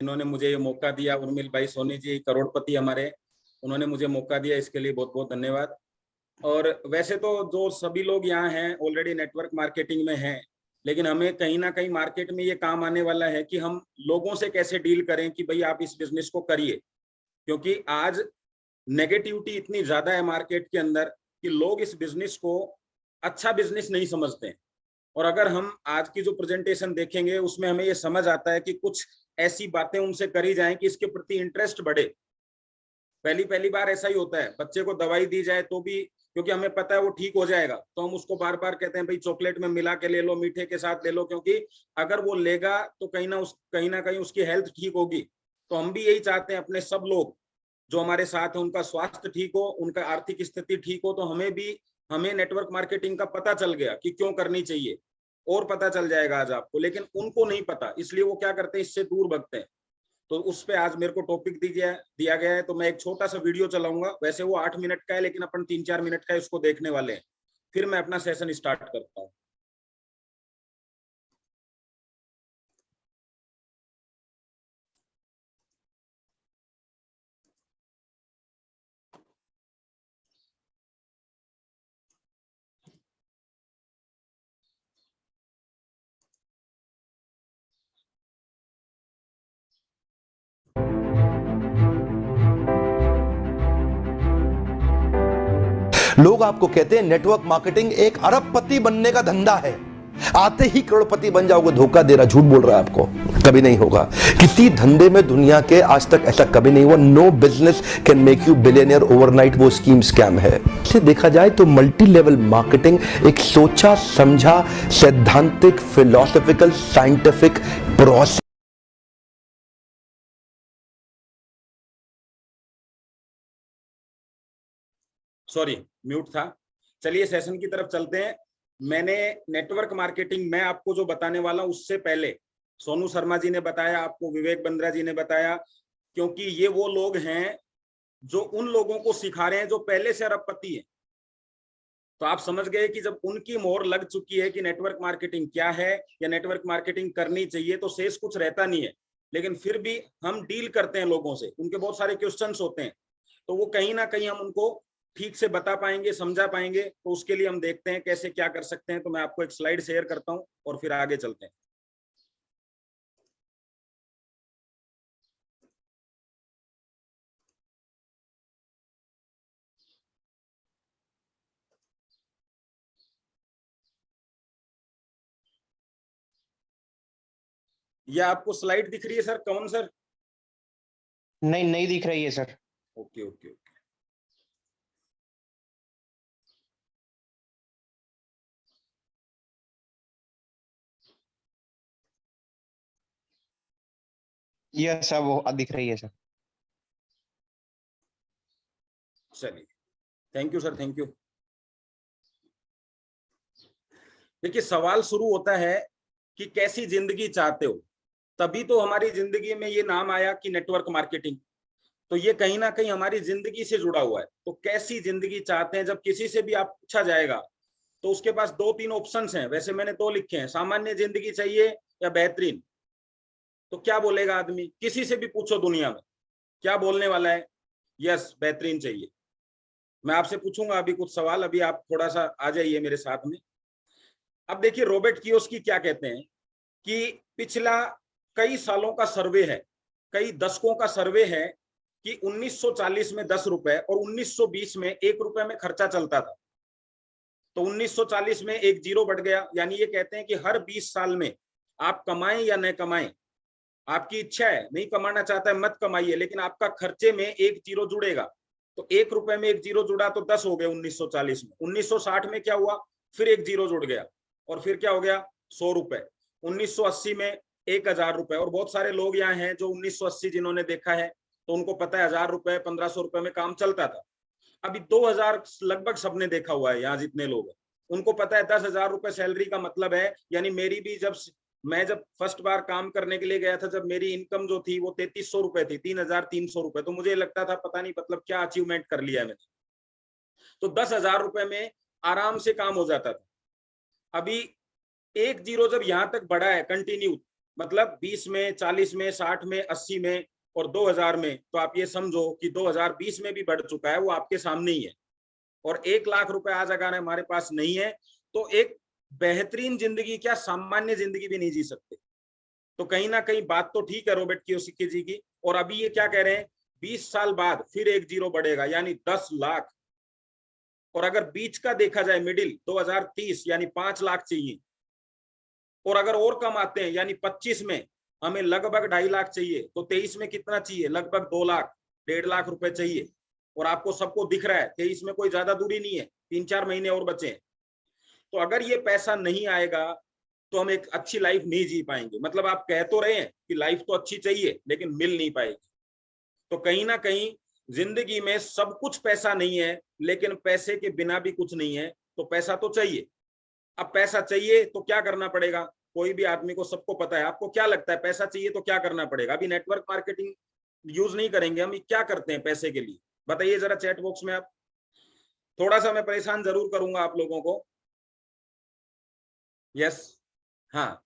इन्होंने मुझे ये मौका दिया, उर्मिल भाई सोनी जी करोड़पति हमारे, उन्होंने मुझे मौका दिया, इसके लिए बहुत बहुत धन्यवाद। और वैसे तो जो सभी लोग यहाँ हैं ऑलरेडी नेटवर्क मार्केटिंग में हैं, लेकिन हमें कहीं ना कहीं मार्केट में ये काम आने वाला है कि हम लोगों से कैसे डील करें कि भाई आप इस बिजनेस को करिए, क्योंकि आज नेगेटिविटी इतनी ज्यादा है मार्केट के अंदर कि लोग इस बिजनेस को अच्छा बिजनेस नहीं समझते हैं। और अगर हम आज की जो प्रेजेंटेशन देखेंगे उसमें हमें ये समझ आता है कि कुछ ऐसी बातें उनसे करी जाएं कि इसके प्रति इंटरेस्ट बढ़े। पहली पहली बार ऐसा ही होता है, बच्चे को दवाई दी जाए तो भी, क्योंकि हमें पता है वो ठीक हो जाएगा, तो हम उसको बार बार कहते हैं भाई चॉकलेट में मिला के ले लो, मीठे के साथ ले लो, क्योंकि अगर वो लेगा तो कहीं ना कहीं उसकी हेल्थ ठीक होगी। तो हम भी यही चाहते हैं अपने सब लोग जो हमारे साथ है उनका स्वास्थ्य ठीक हो, उनका आर्थिक स्थिति ठीक हो। तो हमें नेटवर्क मार्केटिंग का पता चल गया कि क्यों करनी चाहिए, और पता चल जाएगा आज आपको, लेकिन उनको नहीं पता, इसलिए वो क्या करते हैं, इससे दूर भगते हैं। तो उस पे आज मेरे को टॉपिक दिया गया है, तो मैं एक छोटा सा वीडियो चलाऊंगा। वैसे वो 8 मिनट का है, लेकिन अपन 3-4 मिनट का उसको देखने वाले हैं, फिर मैं अपना सेशन स्टार्ट करता हूँ। लोग आपको कहते हैं नेटवर्क मार्केटिंग एक अरबपति बनने का धंधा है, आते ही करोड़पति बन जाओगे। धोखा दे रहा, झूठ बोल रहा है आपको, कभी नहीं होगा। किसी धंधे में दुनिया के आज तक ऐसा कभी नहीं हुआ। No business can make you billionaire overnight, वो स्कीम स्कैम है। इसे देखा जाए तो मल्टी लेवल मार्केटिंग एक सोचा समझा सैद्धांतिक philosophical scientific process. Sorry, mute था। चलिए सेशन की तरफ चलते हैं। मैंने नेटवर्क मार्केटिंग मैं आपको जो बताने वाला हूं उससे पहले सोनू शर्मा जी ने बताया, आपको विवेक बंद्रा जी ने बताया, क्योंकि ये वो लोग हैं जो उन लोगों को सिखा रहे हैं जो पहले से अरबपति है। तो आप समझ गए कि जब उनकी मोहर लग चुकी है कि नेटवर्क मार्केटिंग क्या है या नेटवर्क मार्केटिंग करनी चाहिए, तो शेष कुछ रहता नहीं है। लेकिन फिर भी हम डील करते हैं लोगों से, उनके बहुत सारे क्वेश्चंस होते हैं, तो वो कहीं ना कहीं हम उनको ठीक से बता पाएंगे, समझा पाएंगे। तो उसके लिए हम देखते हैं कैसे क्या कर सकते हैं। तो मैं आपको एक स्लाइड शेयर करता हूं और फिर आगे चलते हैं। यह आपको स्लाइड दिख रही है सर? कौन सर? नहीं, नहीं दिख रही है सर। Okay okay okay. यह सब वो दिख रही है सर। चलिए, thank you sir, thank you. देखिए, सवाल शुरू होता है कि कैसी जिंदगी चाहते हो, तभी तो हमारी जिंदगी में ये नाम आया कि नेटवर्क मार्केटिंग। तो ये कहीं ना कहीं हमारी जिंदगी से जुड़ा हुआ है। तो कैसी जिंदगी चाहते हैं, जब किसी से भी आप पूछा जाएगा तो उसके पास 2-3 ऑप्शंस हैं। वैसे मैंने 2 लिखे हैं, सामान्य जिंदगी चाहिए या बेहतरीन। तो क्या बोलेगा आदमी? किसी से भी पूछो दुनिया में, क्या बोलने वाला है? यस, बेहतरीन चाहिए। मैं आपसे पूछूंगा अभी कुछ सवाल, अभी आप थोड़ा सा आ जाइए मेरे साथ में। अब देखिए, रॉबर्ट कियोसाकी क्या कहते हैं कि पिछला कई सालों का सर्वे है, कई दशकों का सर्वे है कि 1940 में 10 रुपए और 1920 में 1 रुपए में खर्चा चलता था। तो 1940 में एक जीरो बढ़ गया, यानी ये कहते हैं कि हर 20 साल में आप कमाएं या न कमाएं, आपकी इच्छा है, नहीं कमाना चाहता है मत कमाइए, लेकिन आपका खर्चे में एक जीरो जुड़ेगा। तो 1 रुपए में एक जीरो जुड़ा तो 10 हो गए 1940 में। 1960 में क्या हुआ? फिर एक जीरो जुड़ गया और फिर क्या हो गया? 100 रुपए। 1980 में 1000 रुपए। और बहुत सारे लोग यहाँ हैं जो 1980 जिन्होंने देखा है, तो उनको पता है 1000 रुपए 1500 रुपए में काम चलता था। अभी 2000 लगभग सबने देखा हुआ है, यहाँ जितने लोग हैं उनको पता है 10,000 रुपए सैलरी का मतलब है। यानी मेरी भी मैं जब फर्स्ट बार काम करने के लिए गया था, जब मेरी इनकम जो थी वो 3300 रुपए थी, 3300 रुपए, तो मुझे लगता था पता नहीं मतलब क्या अचीवमेंट कर लिया मैंने। तो 10,000 रुपए में आराम से काम हो जाता था। अभी एक जीरो जब यहां तक बढ़ा है कंटिन्यू, मतलब 20 में, 40 में, 60 में, 80 में और 2000 में, तो आप ये समझो कि 2020 में भी बढ़ चुका है, वो आपके सामने ही है। और 1 लाख रुपए आज अगर हमारे पास नहीं है तो एक बेहतरीन जिंदगी क्या, सामान्य जिंदगी भी नहीं जी सकते। तो कहीं ना कहीं बात तो ठीक है रॉबर्ट कियोसाकी जी की। और अभी ये क्या कह रहे हैं, 20 साल बाद फिर एक जीरो बढ़ेगा यानी 10 लाख। और अगर बीच का देखा जाए मिडिल 2030 यानी 5 लाख चाहिए। और अगर और कम आते हैं यानी 25 में हमें लगभग 2.5 लाख चाहिए, तो 23 में कितना चाहिए, लगभग 2 लाख, 1.5 लाख रुपए चाहिए। और आपको सबको दिख रहा है 23 में कोई ज्यादा दूरी नहीं है, 3-4 महीने और बचे हैं। तो अगर ये पैसा नहीं आएगा तो हम एक अच्छी लाइफ नहीं जी पाएंगे। मतलब आप कह तो रहे हैं कि लाइफ तो अच्छी चाहिए लेकिन मिल नहीं पाएगी। तो कहीं ना कहीं जिंदगी में सब कुछ पैसा नहीं है, लेकिन पैसे के बिना भी कुछ नहीं है। तो पैसा तो चाहिए। अब पैसा चाहिए तो क्या करना पड़ेगा, कोई भी आदमी को, सबको पता है। आपको क्या लगता है पैसा चाहिए तो क्या करना पड़ेगा? अभी नेटवर्क मार्केटिंग यूज नहीं करेंगे हम, क्या करते हैं पैसे के लिए, बताइए जरा चैट बॉक्स में आप। थोड़ा सा मैं परेशान जरूर करूंगा आप लोगों को। यस, हाँ,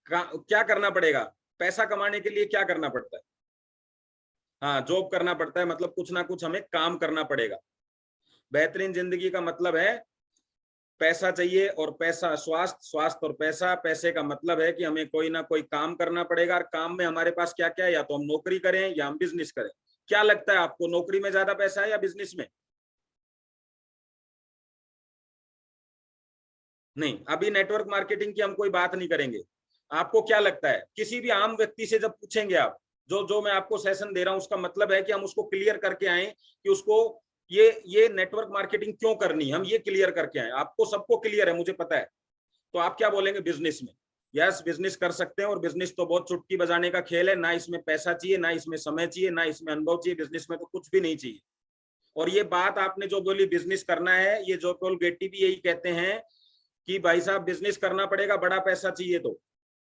क्या करना पड़ेगा पैसा कमाने के लिए, क्या करना पड़ता है? हाँ, जॉब करना पड़ता है, मतलब कुछ ना कुछ हमें काम करना पड़ेगा। बेहतरीन जिंदगी का मतलब है पैसा चाहिए और पैसा, स्वास्थ्य, स्वास्थ्य और पैसा। पैसे का मतलब है कि हमें कोई ना कोई काम करना पड़ेगा। और काम में हमारे पास क्या क्या है, या तो हम नौकरी करें या हम बिजनेस करें। क्या लगता है आपको, नौकरी में ज्यादा पैसा है या बिजनेस में? नहीं, अभी नेटवर्क मार्केटिंग की हम कोई बात नहीं करेंगे। आपको क्या लगता है, किसी भी आम व्यक्ति से जब पूछेंगे आप, जो जो मैं आपको सेशन दे रहा हूं उसका मतलब है कि हम उसको क्लियर करके आए कि उसको ये नेटवर्क मार्केटिंग क्यों करनी है, हम ये क्लियर करके आए। आपको सबको क्लियर है, मुझे पता है। तो आप क्या बोलेंगे, बिजनेस में। यस, बिजनेस कर सकते हैं। और बिजनेस तो बहुत चुटकी बजाने का खेल है, ना इसमें पैसा चाहिए, ना इसमें समय चाहिए, ना इसमें अनुभव चाहिए। बिजनेस में तो कुछ भी नहीं चाहिए। और ये बात आपने जो बोली बिजनेस करना है, ये जोपोल गेट्टी भी यही कहते हैं कि भाई साहब बिजनेस करना पड़ेगा, बड़ा पैसा चाहिए तो।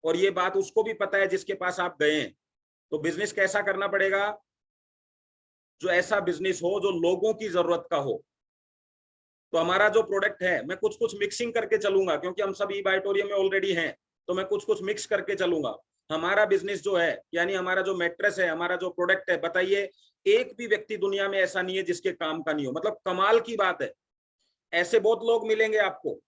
और ये बात उसको भी पता है जिसके पास आप गए हैं। तो बिजनेस कैसा करना पड़ेगा, जो ऐसा बिजनेस हो जो लोगों की जरूरत का हो। तो हमारा जो प्रोडक्ट है, मैं कुछ कुछ मिक्सिंग करके चलूंगा क्योंकि हम सब ई बाइटोरियम में ऑलरेडी हैं, तो मैं कुछ कुछ मिक्स करके चलूंगा। हमारा बिजनेस जो है, यानी हमारा जो मैट्रेस है, हमारा जो प्रोडक्ट है, बताइए एक भी व्यक्ति दुनिया में ऐसा नहीं है जिसके काम का नहीं हो। मतलब कमाल की बात है। ऐसे बहुत लोग मिलेंगे आपको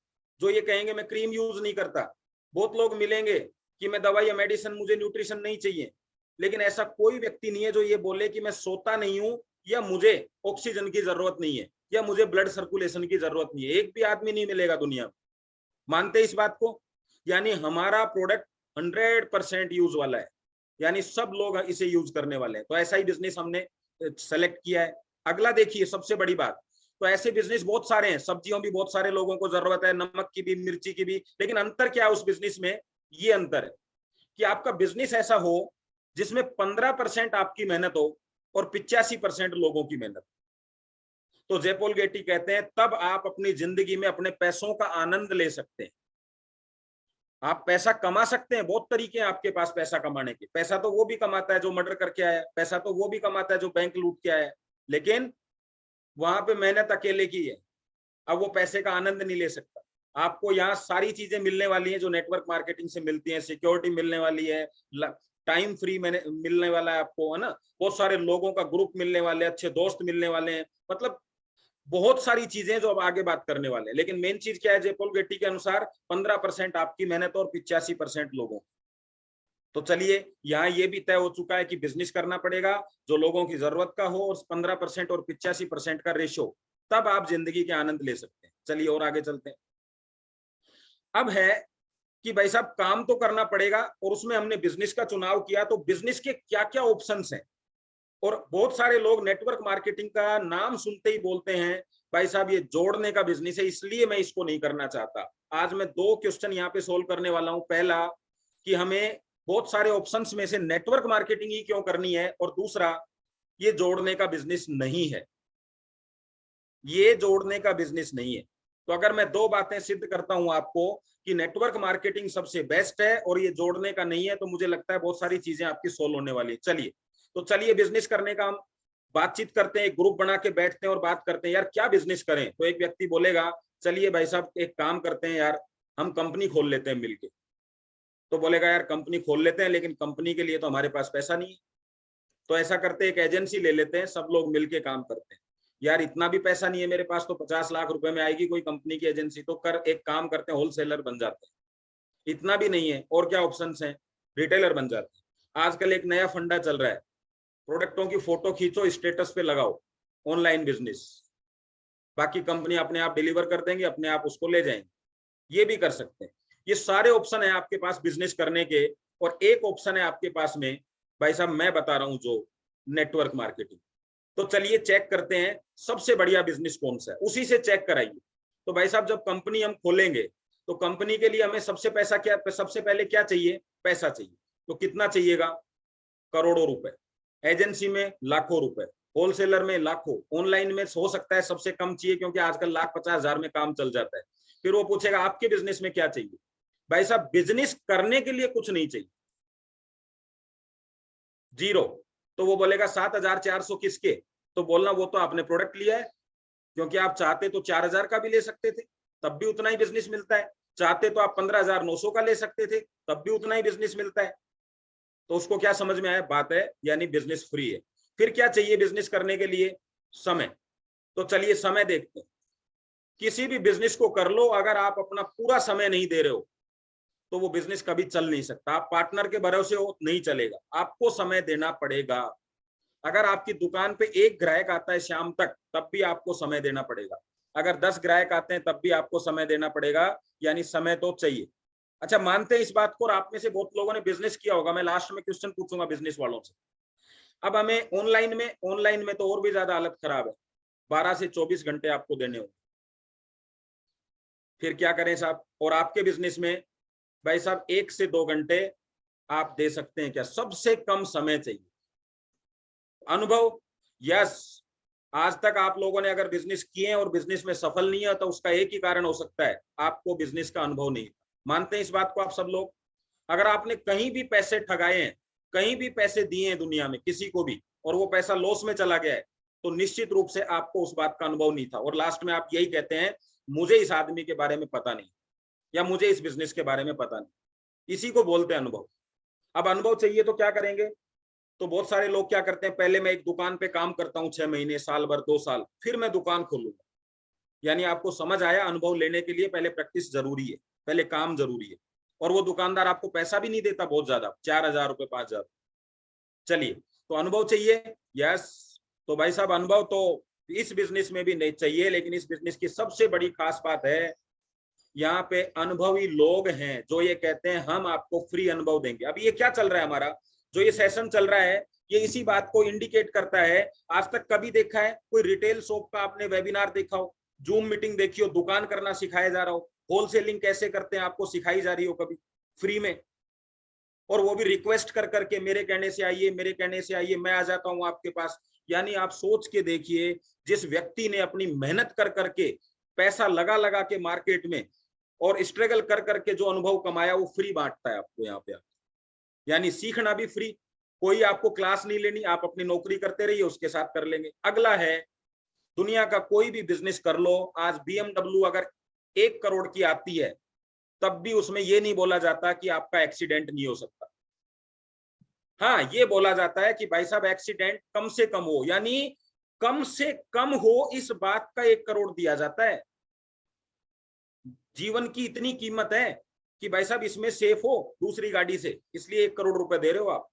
जो ये कहेंगे मैं क्रीम यूज नहीं करता। बहुत लोग मिलेंगे कि मैं दवाई या मेडिसिन, मुझे न्यूट्रिशन नहीं चाहिए। लेकिन ऐसा कोई व्यक्ति नहीं है जो ये बोले कि मैं सोता नहीं हूं, या मुझे ऑक्सीजन की जरूरत नहीं है, या मुझे ब्लड सर्कुलेशन की जरूरत नहीं है। एक भी आदमी नहीं मिलेगा दुनिया में। मानते इस बात को? यानी हमारा प्रोडक्ट 100% यूज वाला है, यानी सब लोग इसे यूज करने वाले हैं। तो ऐसा ही बिजनेस हमने सेलेक्ट किया है। अगला देखिए, सबसे बड़ी बात, तो ऐसे बिजनेस बहुत सारे हैं, सब्जियों भी बहुत सारे लोगों को जरूरत है, नमक की भी, मिर्ची की भी। लेकिन अंतर क्या है उस बिजनेस में? ये अंतर है कि आपका बिजनेस ऐसा हो जिसमें 15% आपकी मेहनत हो और 85% लोगों की मेहनत। तो जेपोल गेटी कहते हैं तब आप अपनी जिंदगी में अपने पैसों का आनंद ले सकते हैं। आप पैसा कमा सकते हैं, बहुत तरीके हैं आपके पास पैसा कमाने के। पैसा तो वो भी कमाता है जो मर्डर करके आया है, पैसा तो वो भी कमाता है जो बैंक लूट के आया है, लेकिन वहां पे मेहनत अकेले की है। अब वो पैसे का आनंद नहीं ले सकता। आपको यहाँ सारी चीजें मिलने वाली हैं जो नेटवर्क मार्केटिंग से मिलती हैं। सिक्योरिटी मिलने वाली है, टाइम फ्री मिलने वाला है आपको, है ना। बहुत सारे लोगों का ग्रुप मिलने वाले, अच्छे दोस्त मिलने वाले हैं। मतलब बहुत सारी चीजें जो अब आगे बात करने वाले हैं। लेकिन मेन चीज क्या है, जेपोल गेट्टी के अनुसार 15% आपकी मेहनत और 85% लोगों। तो चलिए, यहाँ ये भी तय हो चुका है कि बिजनेस करना पड़ेगा जो लोगों की जरूरत का हो, और 15% और 85% का रेशो, तब आप जिंदगी के आनंद ले सकते हैं। चलिए और आगे चलते हैं। अब है कि भाई साहब काम तो करना पड़ेगा, और उसमें हमने बिजनेस का चुनाव किया, तो बिजनेस के क्या क्या ऑप्शंस हैं। और बहुत सारे लोग नेटवर्क मार्केटिंग का नाम सुनते ही बोलते हैं भाई साहब ये जोड़ने का बिजनेस है, इसलिए मैं इसको नहीं करना चाहता। आज मैं 2 क्वेश्चन यहाँ पे सोल्व करने वाला हूं। पहला कि हमें बहुत सारे ऑप्शंस में से नेटवर्क मार्केटिंग ही क्यों करनी है, और दूसरा ये जोड़ने का बिजनेस नहीं है, ये जोड़ने का बिजनेस नहीं है। तो अगर मैं 2 बातें सिद्ध करता हूं आपको कि नेटवर्क मार्केटिंग सबसे बेस्ट है और ये जोड़ने का नहीं है, तो मुझे लगता है बहुत सारी चीजें आपकी सोल्व होने वाली है। चलिए, तो चलिए बिजनेस करने का हम बातचीत करते हैं, एक ग्रुप बना के बैठते हैं और बात करते हैं यार क्या बिजनेस करें। तो एक व्यक्ति बोलेगा चलिए भाई साहब एक काम करते हैं यार, हम कंपनी खोल लेते हैं मिलके। तो बोलेगा यार कंपनी खोल लेते हैं, लेकिन कंपनी के लिए तो हमारे पास पैसा नहीं है। तो ऐसा करते एक एजेंसी ले लेते हैं, सब लोग मिलके काम करते हैं। यार इतना भी पैसा नहीं है मेरे पास, तो 50 लाख रुपए में आएगी कोई कंपनी की एजेंसी, तो कर एक काम करते हैं होलसेलर बन जाते हैं। इतना भी नहीं है, और क्या ऑप्शंस हैं, रिटेलर बन जाते हैं। आजकल एक नया फंडा चल रहा है, प्रोडक्टों की फोटो खींचो, स्टेटस पे लगाओ, ऑनलाइन बिजनेस, बाकी कंपनी अपने आप डिलीवर कर देंगे, अपने आप उसको ले जाएंगे। ये भी कर सकते हैं। ये सारे ऑप्शन है आपके पास बिजनेस करने के। और एक ऑप्शन है आपके पास में, भाई साहब मैं बता रहा हूं, जो नेटवर्क मार्केटिंग। तो चलिए चेक करते हैं सबसे बढ़िया बिजनेस कौन सा है, उसी से चेक कराइए। तो भाई साहब जब कंपनी हम खोलेंगे तो कंपनी के लिए हमें सबसे पहले क्या चाहिए, पैसा चाहिए। तो कितना चाहिएगा, करोड़ों रुपए, एजेंसी में लाखों रुपए, होलसेलर में लाखों, ऑनलाइन में हो सकता है सबसे कम चाहिए, क्योंकि आजकल 1,50,000 में काम चल जाता है। फिर वो पूछेगा आपके बिजनेस में क्या चाहिए। भाई साहब बिजनेस करने के लिए कुछ नहीं चाहिए, जीरो। तो वो बोलेगा 7,400 किसके, तो बोलना वो तो आपने प्रोडक्ट लिया है, क्योंकि आप चाहते तो 4,000 का भी ले सकते थे, तब भी उतना ही बिजनेस मिलता है। चाहते तो आप 15,900 का ले सकते थे, तब भी उतना ही बिजनेस मिलता है। तो उसको क्या समझ में आया, बात है, यानी बिजनेस फ्री है। फिर क्या चाहिए बिजनेस करने के लिए, समय। तो चलिए समय देखते हैं। किसी भी बिजनेस को कर लो, अगर आप अपना पूरा समय नहीं दे रहे हो तो वो बिजनेस कभी चल नहीं सकता। आप पार्टनर के भरोसे हो, नहीं चलेगा, आपको समय देना पड़ेगा। अगर आपकी दुकान पे एक ग्राहक आता है शाम तक, तब भी आपको समय देना पड़ेगा। अगर 10 ग्राहक आते हैं तब भी आपको समय देना पड़ेगा, यानी समय तो चाहिए। अच्छा, मानते हैं इस बात को, और आप में से बहुत लोगों ने बिजनेस किया होगा। मैं लास्ट में क्वेश्चन पूछूंगा बिजनेस वालों से। अब हमें ऑनलाइन में तो और भी ज्यादा हालत खराब है, 12 से 24 घंटे आपको देने होंगे। फिर क्या करें साहब, और आपके बिजनेस में भाई साहब 1 से 2 घंटे आप दे सकते हैं क्या, सबसे कम समय चाहिए। अनुभव, यस, आज तक आप लोगों ने अगर बिजनेस किए हैं और बिजनेस में सफल नहीं है, तो उसका एक ही कारण हो सकता है, आपको बिजनेस का अनुभव नहीं। मानते हैं इस बात को आप सब लोग। अगर आपने कहीं भी पैसे ठगाए हैं, कहीं भी पैसे दिए हैं दुनिया में किसी को भी, और वो पैसा लॉस में चला गया है, तो निश्चित रूप से आपको उस बात का अनुभव नहीं था, और लास्ट में आप यही कहते हैं मुझे इस आदमी के बारे में पता नहीं, या मुझे इस बिजनेस के बारे में पता नहीं। इसी को बोलते हैं अनुभव। अब अनुभव चाहिए तो क्या करेंगे, तो बहुत सारे लोग क्या करते हैं, पहले मैं एक दुकान पे काम करता हूं 6 महीने, साल भर, 2 साल, फिर मैं दुकान खोलूंगा। यानी आपको समझ आया, अनुभव लेने के लिए पहले प्रैक्टिस जरूरी है, पहले काम जरूरी है। और वो दुकानदार आपको पैसा भी नहीं देता बहुत ज्यादा, 4,000 रुपए, 5,000। चलिए, तो अनुभव चाहिए, यस। तो भाई साहब अनुभव तो इस बिजनेस में भी नहीं चाहिए, लेकिन इस बिजनेस की सबसे बड़ी खास बात है, यहाँ पे अनुभवी लोग हैं जो ये कहते हैं हम आपको फ्री अनुभव देंगे। अब ये क्या चल रहा है, हमारा जो ये सेशन चल रहा है, ये इसी बात को इंडिकेट करता है। आज तक कभी देखा है कोई रिटेल शॉप का आपने वेबिनार देखा हो, जूम मीटिंग देखी हो, दुकान करना सिखाया जा रहा हो, होलसेलिंग कैसे करते हैं आपको सिखाई जा रही हो कभी फ्री में, और वो भी रिक्वेस्ट कर करके, मेरे कहने से आइए, मेरे कहने से आइए, मैं आ जाता हूं आपके पास। यानी आप सोच के देखिए, जिस व्यक्ति ने अपनी मेहनत कर करके, पैसा लगा लगा के मार्केट में और स्ट्रगल कर करके जो अनुभव कमाया, वो फ्री बांटता है आपको यहाँ पे। यानी सीखना भी फ्री, कोई आपको क्लास नहीं लेनी, आप अपनी नौकरी करते रहिए, उसके साथ कर लेंगे। अगला है, दुनिया का कोई भी बिजनेस कर लो, आज BMW अगर 1 करोड़ की आती है, तब भी उसमें ये नहीं बोला जाता कि आपका एक्सीडेंट नहीं हो सकता। हाँ, ये बोला जाता है कि भाई साहब एक्सीडेंट कम से कम हो, यानी कम से कम हो, इस बात का 1 करोड़ दिया जाता है। जीवन की इतनी कीमत है कि भाई साहब इसमें सेफ हो दूसरी गाड़ी से, इसलिए 1 करोड़ रुपए दे रहे हो आप।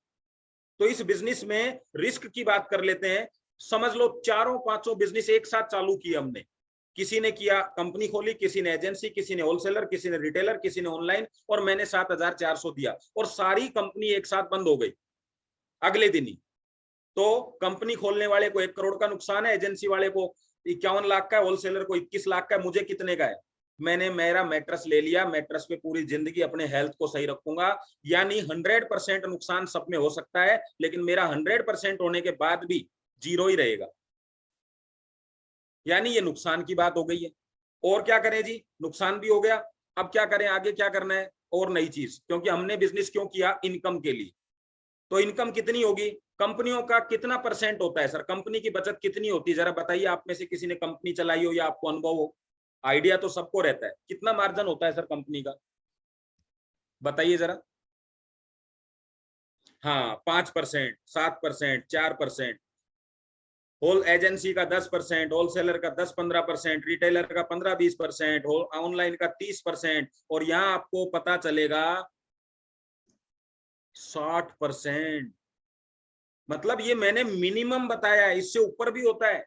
तो इस बिजनेस में रिस्क की बात कर लेते हैं। समझ लो 4-5 बिजनेस एक साथ चालू किए हमने। किसी ने किया कंपनी खोली, किसी ने एजेंसी, किसी ने होलसेलर, किसी ने रिटेलर, किसी ने ऑनलाइन, और मैंने 7,400 दिया, और सारी कंपनी एक साथ बंद हो गई अगले दिन ही। तो कंपनी खोलने वाले को 1 करोड़ का नुकसान है, एजेंसी वाले को 51 लाख का है, होलसेलर को 21 लाख का है, मुझे कितने का है? मैंने मेरा मैट्रेस ले लिया, मैट्रेस पे पूरी जिंदगी अपने हेल्थ को सही रखूंगा। यानी 100% नुकसान सब में हो सकता है, लेकिन मेरा 100% होने के बाद भी जीरो ही रहेगा। यानी ये नुकसान की बात हो गई है। और क्या करें जी, नुकसान भी हो गया, अब क्या करें, आगे क्या करना है? और नई चीज, क्योंकि हमने बिजनेस क्यों किया? इनकम के लिए। तो इनकम कितनी होगी? कंपनियों का कितना % होता है सर, कंपनी की बचत कितनी होती है? जरा बताइए, आप में से किसी ने कंपनी चलाई हो या आपको अनुभव हो, आइडिया तो सबको रहता है, कितना मार्जिन होता है सर कंपनी का, बताइए जरा। हाँ 5%, 7%, 4%, होल एजेंसी का 10%, होलसेलर का 10-15%, रिटेलर का 15-20%, ऑनलाइन का 30%, और यहाँ आपको पता चलेगा 60%। मतलब ये मैंने मिनिमम बताया है, इससे ऊपर भी होता है।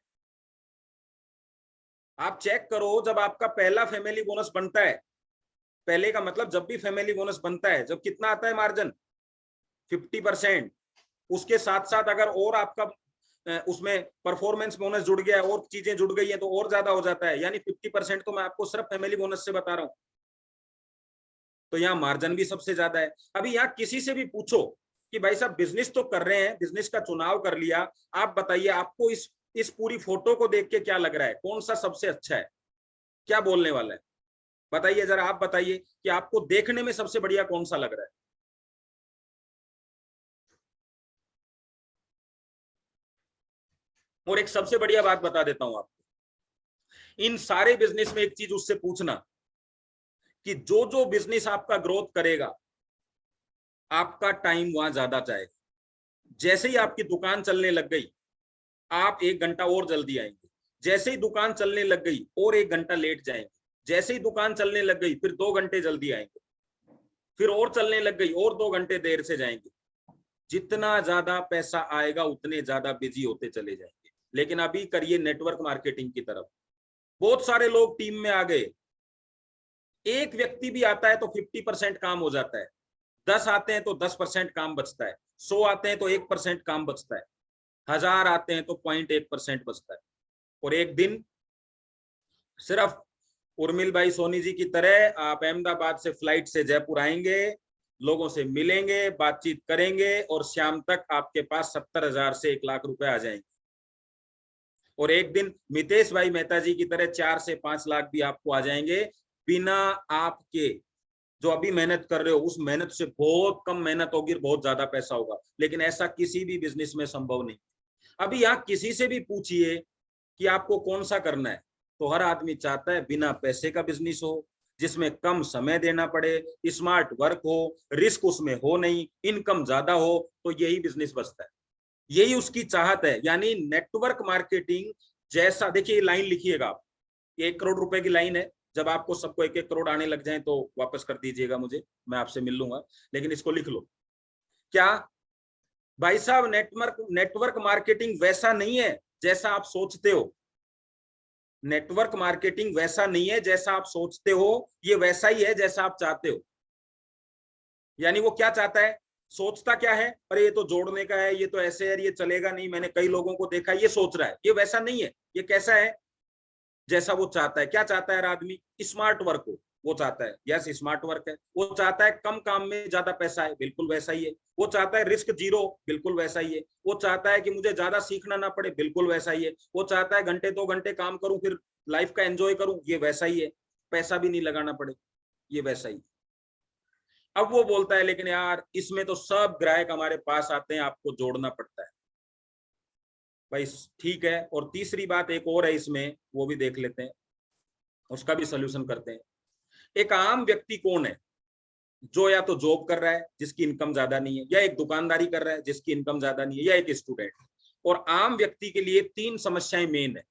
आप चेक करो, जब आपका पहला फैमिली बोनस बनता है, पहले का मतलब जब भी फैमिली बोनस बनता है, जब कितना आता है मार्जिन 50%, उसके साथ साथ अगर और आपका उसमें परफॉर्मेंस बोनस जुड़ गया है और चीजें जुड़ गई हैं तो और ज्यादा हो जाता है, यानी 50% तो मैं आपको सिर्फ फैमिली बोनस से बता रहा हूं। तो यहाँ मार्जिन भी सबसे ज्यादा है। अभी यहाँ किसी से भी पूछो कि भाई साहब बिजनेस तो कर रहे हैं, बिजनेस का चुनाव कर लिया, आप बताइए आपको इस पूरी फोटो को देख के क्या लग रहा है, कौन सा सबसे अच्छा है, क्या बोलने वाला है? बताइए जरा, आप बताइए कि आपको देखने में सबसे बढ़िया कौन सा लग रहा है। और एक सबसे बढ़िया बात बता देता हूं आपको, इन सारे बिजनेस में एक चीज उससे पूछना कि जो जो बिजनेस आपका ग्रोथ करेगा, आपका टाइम वहां ज्यादा जाएगा। जैसे ही आपकी दुकान चलने लग गई, आप 1 घंटा और जल्दी आएंगे। जैसे ही दुकान चलने लग गई और 1 घंटा लेट जाएंगे। जैसे ही दुकान चलने लग गई फिर 2 घंटे जल्दी आएंगे, फिर और चलने लग गई और 2 घंटे देर से जाएंगे। जितना ज्यादा पैसा आएगा उतने ज्यादा बिजी होते चले जाएंगे। लेकिन अभी करिए नेटवर्क मार्केटिंग की तरफ। बहुत सारे लोग टीम में आ गए, एक व्यक्ति भी आता है तो 50% काम हो जाता है, 10 आते हैं तो 10% काम बचता है, 100 आते हैं तो 1% काम बचता है, 1000 आते हैं तो 0.1% बचता है। और एक दिन सिर्फ उर्मिल भाई सोनी जी की तरह आप अहमदाबाद से फ्लाइट से जयपुर आएंगे, लोगों से मिलेंगे, बातचीत करेंगे और शाम तक आपके पास 70,000 से 1 लाख रुपए आ जाएंगे। और एक दिन मितेश भाई मेहता जी की तरह 4 से 5 लाख भी आपको आ जाएंगे, बिना आपके जो अभी मेहनत कर रहे हो उस मेहनत से बहुत कम मेहनत होगी, बहुत ज्यादा पैसा होगा। लेकिन ऐसा किसी भी बिजनेस में संभव नहीं। अभी यहाँ किसी से भी पूछिए कि आपको कौन सा करना है, तो हर आदमी चाहता है बिना पैसे का बिजनेस हो, जिसमें कम समय देना पड़े, स्मार्ट वर्क हो, रिस्क उसमें हो नहीं, इनकम ज्यादा हो, तो यही बिजनेस बचता है। यही उसकी चाहत है। यानी नेटवर्क मार्केटिंग जैसा, देखिए ये लाइन लिखिएगा आप, 1 करोड़ रुपए की लाइन है। जब आपको सबको 1-1 करोड़ आने लग जाए तो वापस कर दीजिएगा मुझे, मैं आपसे मिल लूंगा, लेकिन इसको लिख लो। क्या भाई साहब, नेटवर्क मार्केटिंग वैसा नहीं है जैसा आप सोचते हो। नेटवर्क मार्केटिंग वैसा नहीं है जैसा आप सोचते हो, ये वैसा ही है जैसा आप चाहते हो। यानी वो क्या चाहता है, सोचता क्या है, अरे ये तो जोड़ने का है, ये तो ऐसे है, ये चलेगा नहीं, मैंने कई लोगों को देखा, ये सोच रहा है। ये वैसा नहीं है। ये कैसा है, जैसा वो चाहता है। क्या चाहता है हर आदमी, स्मार्ट वर्क हो, वो चाहता है। यस, स्मार्ट वर्क है। वो चाहता है कम काम में ज्यादा पैसा है, बिल्कुल वैसा ही है। वो चाहता है रिस्क जीरो, बिल्कुल वैसा ही है। वो चाहता है कि मुझे ज्यादा सीखना ना पड़े, बिल्कुल वैसा ही है। वो चाहता है घंटे 2 घंटे काम करूं फिर लाइफ का एंजॉय करूं, ये वैसा ही है। पैसा भी नहीं लगाना पड़े, ये वैसा ही। अब वो बोलता है लेकिन यार इसमें तो सब ग्राहक हमारे पास आते हैं, आपको जोड़ना पड़ता है। भाई ठीक है। और तीसरी बात एक और है इसमें, वो भी देख लेते हैं, उसका भी सोल्यूशन करते हैं। एक आम व्यक्ति कौन है, जो या तो जॉब कर रहा है जिसकी इनकम ज्यादा नहीं है, या एक दुकानदारी कर रहा है जिसकी इनकम ज्यादा नहीं है, या एक स्टूडेंट। और आम व्यक्ति के लिए 3 समस्याएं मेन है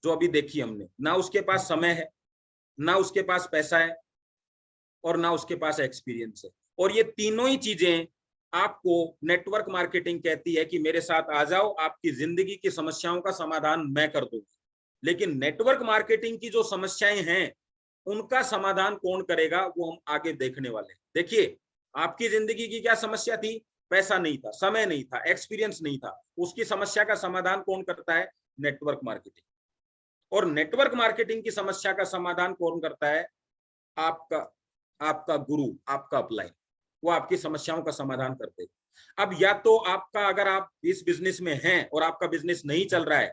जो अभी देखी हमने। ना उसके पास समय है, ना उसके पास पैसा है, और ना उसके पास एक्सपीरियंस है। और ये तीनों ही चीजें आपको नेटवर्क मार्केटिंग कहती है कि मेरे साथ आ जाओ, आपकी जिंदगी की समस्याओं का समाधान मैं कर दूंगी। लेकिन नेटवर्क मार्केटिंग की जो समस्याएं हैं उनका समाधान कौन करेगा, वो हम आगे देखने वाले हैं। देखिए, आपकी जिंदगी की क्या समस्या थी, पैसा नहीं था, समय नहीं था, एक्सपीरियंस नहीं था। उसकी समस्या का समाधान कौन करता है, नेटवर्क मार्केटिंग। और नेटवर्क मार्केटिंग की समस्या का समाधान कौन करता है, आपका आपका गुरु, आपका अपलाइन। वो आपकी समस्याओं का समाधान करते हैं। अब या तो आपका, अगर आप इस बिजनेस में हैं और आपका बिजनेस नहीं चल रहा है,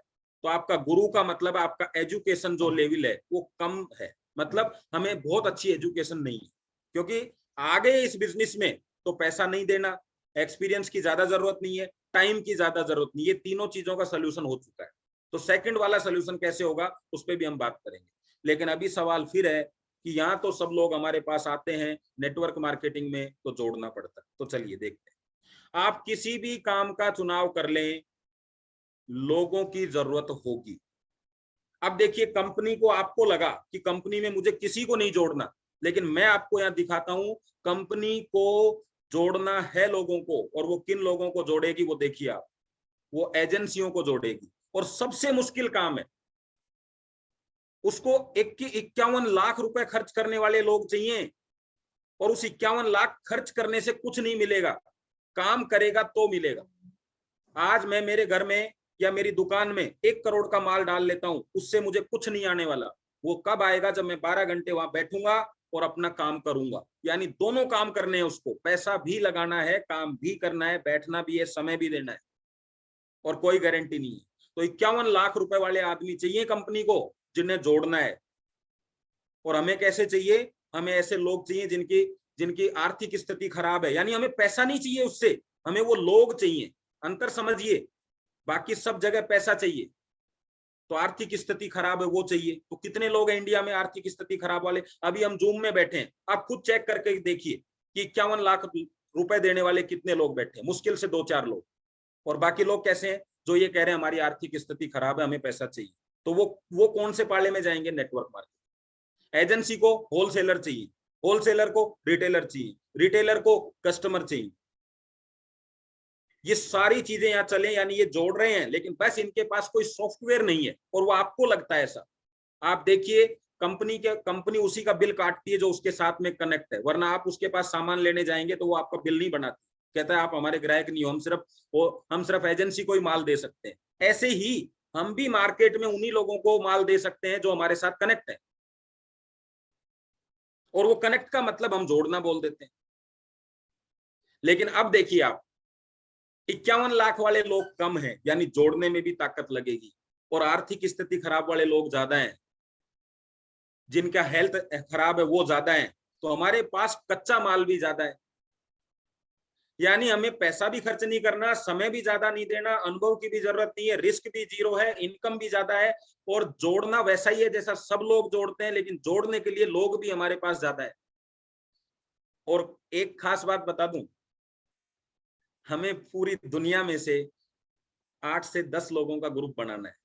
तो आपका गुरु का मतलब आपका एजुकेशन जो लेवल है वो कम है। मतलब हमें बहुत अच्छी एजुकेशन नहीं है, क्योंकि आगे इस बिजनेस में तो पैसा नहीं देना, एक्सपीरियंस की ज्यादा जरूरत नहीं है, टाइम की ज्यादा जरूरत नहीं है। ये तीनों चीजों का सोल्यूशन हो चुका है। तो सेकंड वाला सोल्यूशन कैसे होगा उस पर भी हम बात करेंगे। लेकिन अभी सवाल फिर है कि यहाँ तो सब लोग हमारे पास आते हैं नेटवर्क मार्केटिंग में, तो जोड़ना पड़ता है। तो चलिए देखते हैं। आप किसी भी काम का चुनाव कर लें, लोगों की जरूरत होगी। अब देखिए, कंपनी को, आपको लगा कि कंपनी में मुझे किसी को नहीं जोड़ना, लेकिन मैं आपको यहां दिखाता हूं कंपनी को जोड़ना है लोगों को, और वो किन लोगों को जोड़ेगी वो देखिए आप, वो एजेंसियों को जोड़ेगी। और सबसे मुश्किल काम है, उसको 51 लाख रुपए खर्च करने वाले लोग चाहिए, और उस 51 लाख खर्च करने से कुछ नहीं मिलेगा, काम करेगा तो मिलेगा। आज मैं मेरे घर में या मेरी दुकान में 1 करोड़ का माल डाल लेता हूं, उससे मुझे कुछ नहीं आने वाला। वो कब आएगा? जब मैं 12 घंटे वहां बैठूंगा और अपना काम करूंगा। यानी दोनों काम करने हैं उसको, पैसा भी लगाना है, काम भी करना है, बैठना भी है, समय भी देना है, और कोई गारंटी नहीं है। तो 51 लाख रुपए वाले आदमी चाहिए कंपनी को, जिन्हें जोड़ना है। और हमें कैसे चाहिए? हमें ऐसे लोग चाहिए जिनकी जिनकी आर्थिक स्थिति खराब है। यानी हमें पैसा नहीं चाहिए उससे, हमें वो लोग चाहिए। अंतर समझिए, बाकी सब जगह पैसा चाहिए, तो आर्थिक स्थिति खराब है वो चाहिए। तो कितने लोग हैं इंडिया में आर्थिक स्थिति खराब वाले? अभी हम जूम में बैठे हैं, आप खुद चेक करके देखिए कि 51 लाख रुपए देने वाले कितने लोग बैठे हैं। मुश्किल से 2-4 लोग। और बाकी लोग कैसे हैं? जो ये कह रहे हैं हमारी आर्थिक स्थिति खराब है, हमें पैसा चाहिए। तो वो कौन से पाले में जाएंगे? Network market. एजेंसी को होलसेलर चाहिए, होलसेलर को रिटेलर चाहिए, रिटेलर को कस्टमर चाहिए। ये सारी चीजें यहाँ चले, यानी ये जोड़ रहे हैं, लेकिन बस इनके पास कोई सॉफ्टवेयर नहीं है, और वो आपको लगता है ऐसा। आप देखिए, कंपनी उसी का बिल काटती है जो उसके साथ में कनेक्ट है, वरना आप उसके पास सामान लेने जाएंगे तो वो आपका बिल नहीं बनाती, कहता है आप हमारे ग्राहक नहीं हो, हम सिर्फ एजेंसी को ही माल दे सकते हैं। ऐसे ही हम भी मार्केट में उन्हीं लोगों को माल दे सकते हैं जो हमारे साथ कनेक्ट है, और वो कनेक्ट का मतलब हम जोड़ना बोल देते हैं। लेकिन अब देखिए आप, 51 लाख वाले लोग कम हैं, यानी जोड़ने में भी ताकत लगेगी, और आर्थिक स्थिति खराब वाले लोग ज्यादा हैं, जिनका हेल्थ खराब है वो ज्यादा है, तो हमारे पास कच्चा माल भी ज्यादा है। यानी हमें पैसा भी खर्च नहीं करना, समय भी ज्यादा नहीं देना, अनुभव की भी जरूरत नहीं है, रिस्क भी जीरो है, इनकम भी ज्यादा है, और जोड़ना वैसा ही है जैसा सब लोग जोड़ते हैं, लेकिन जोड़ने के लिए लोग भी हमारे पास ज्यादा है। और एक खास बात बता दूं, हमें पूरी दुनिया में से 8 से 10 लोगों का ग्रुप बनाना है।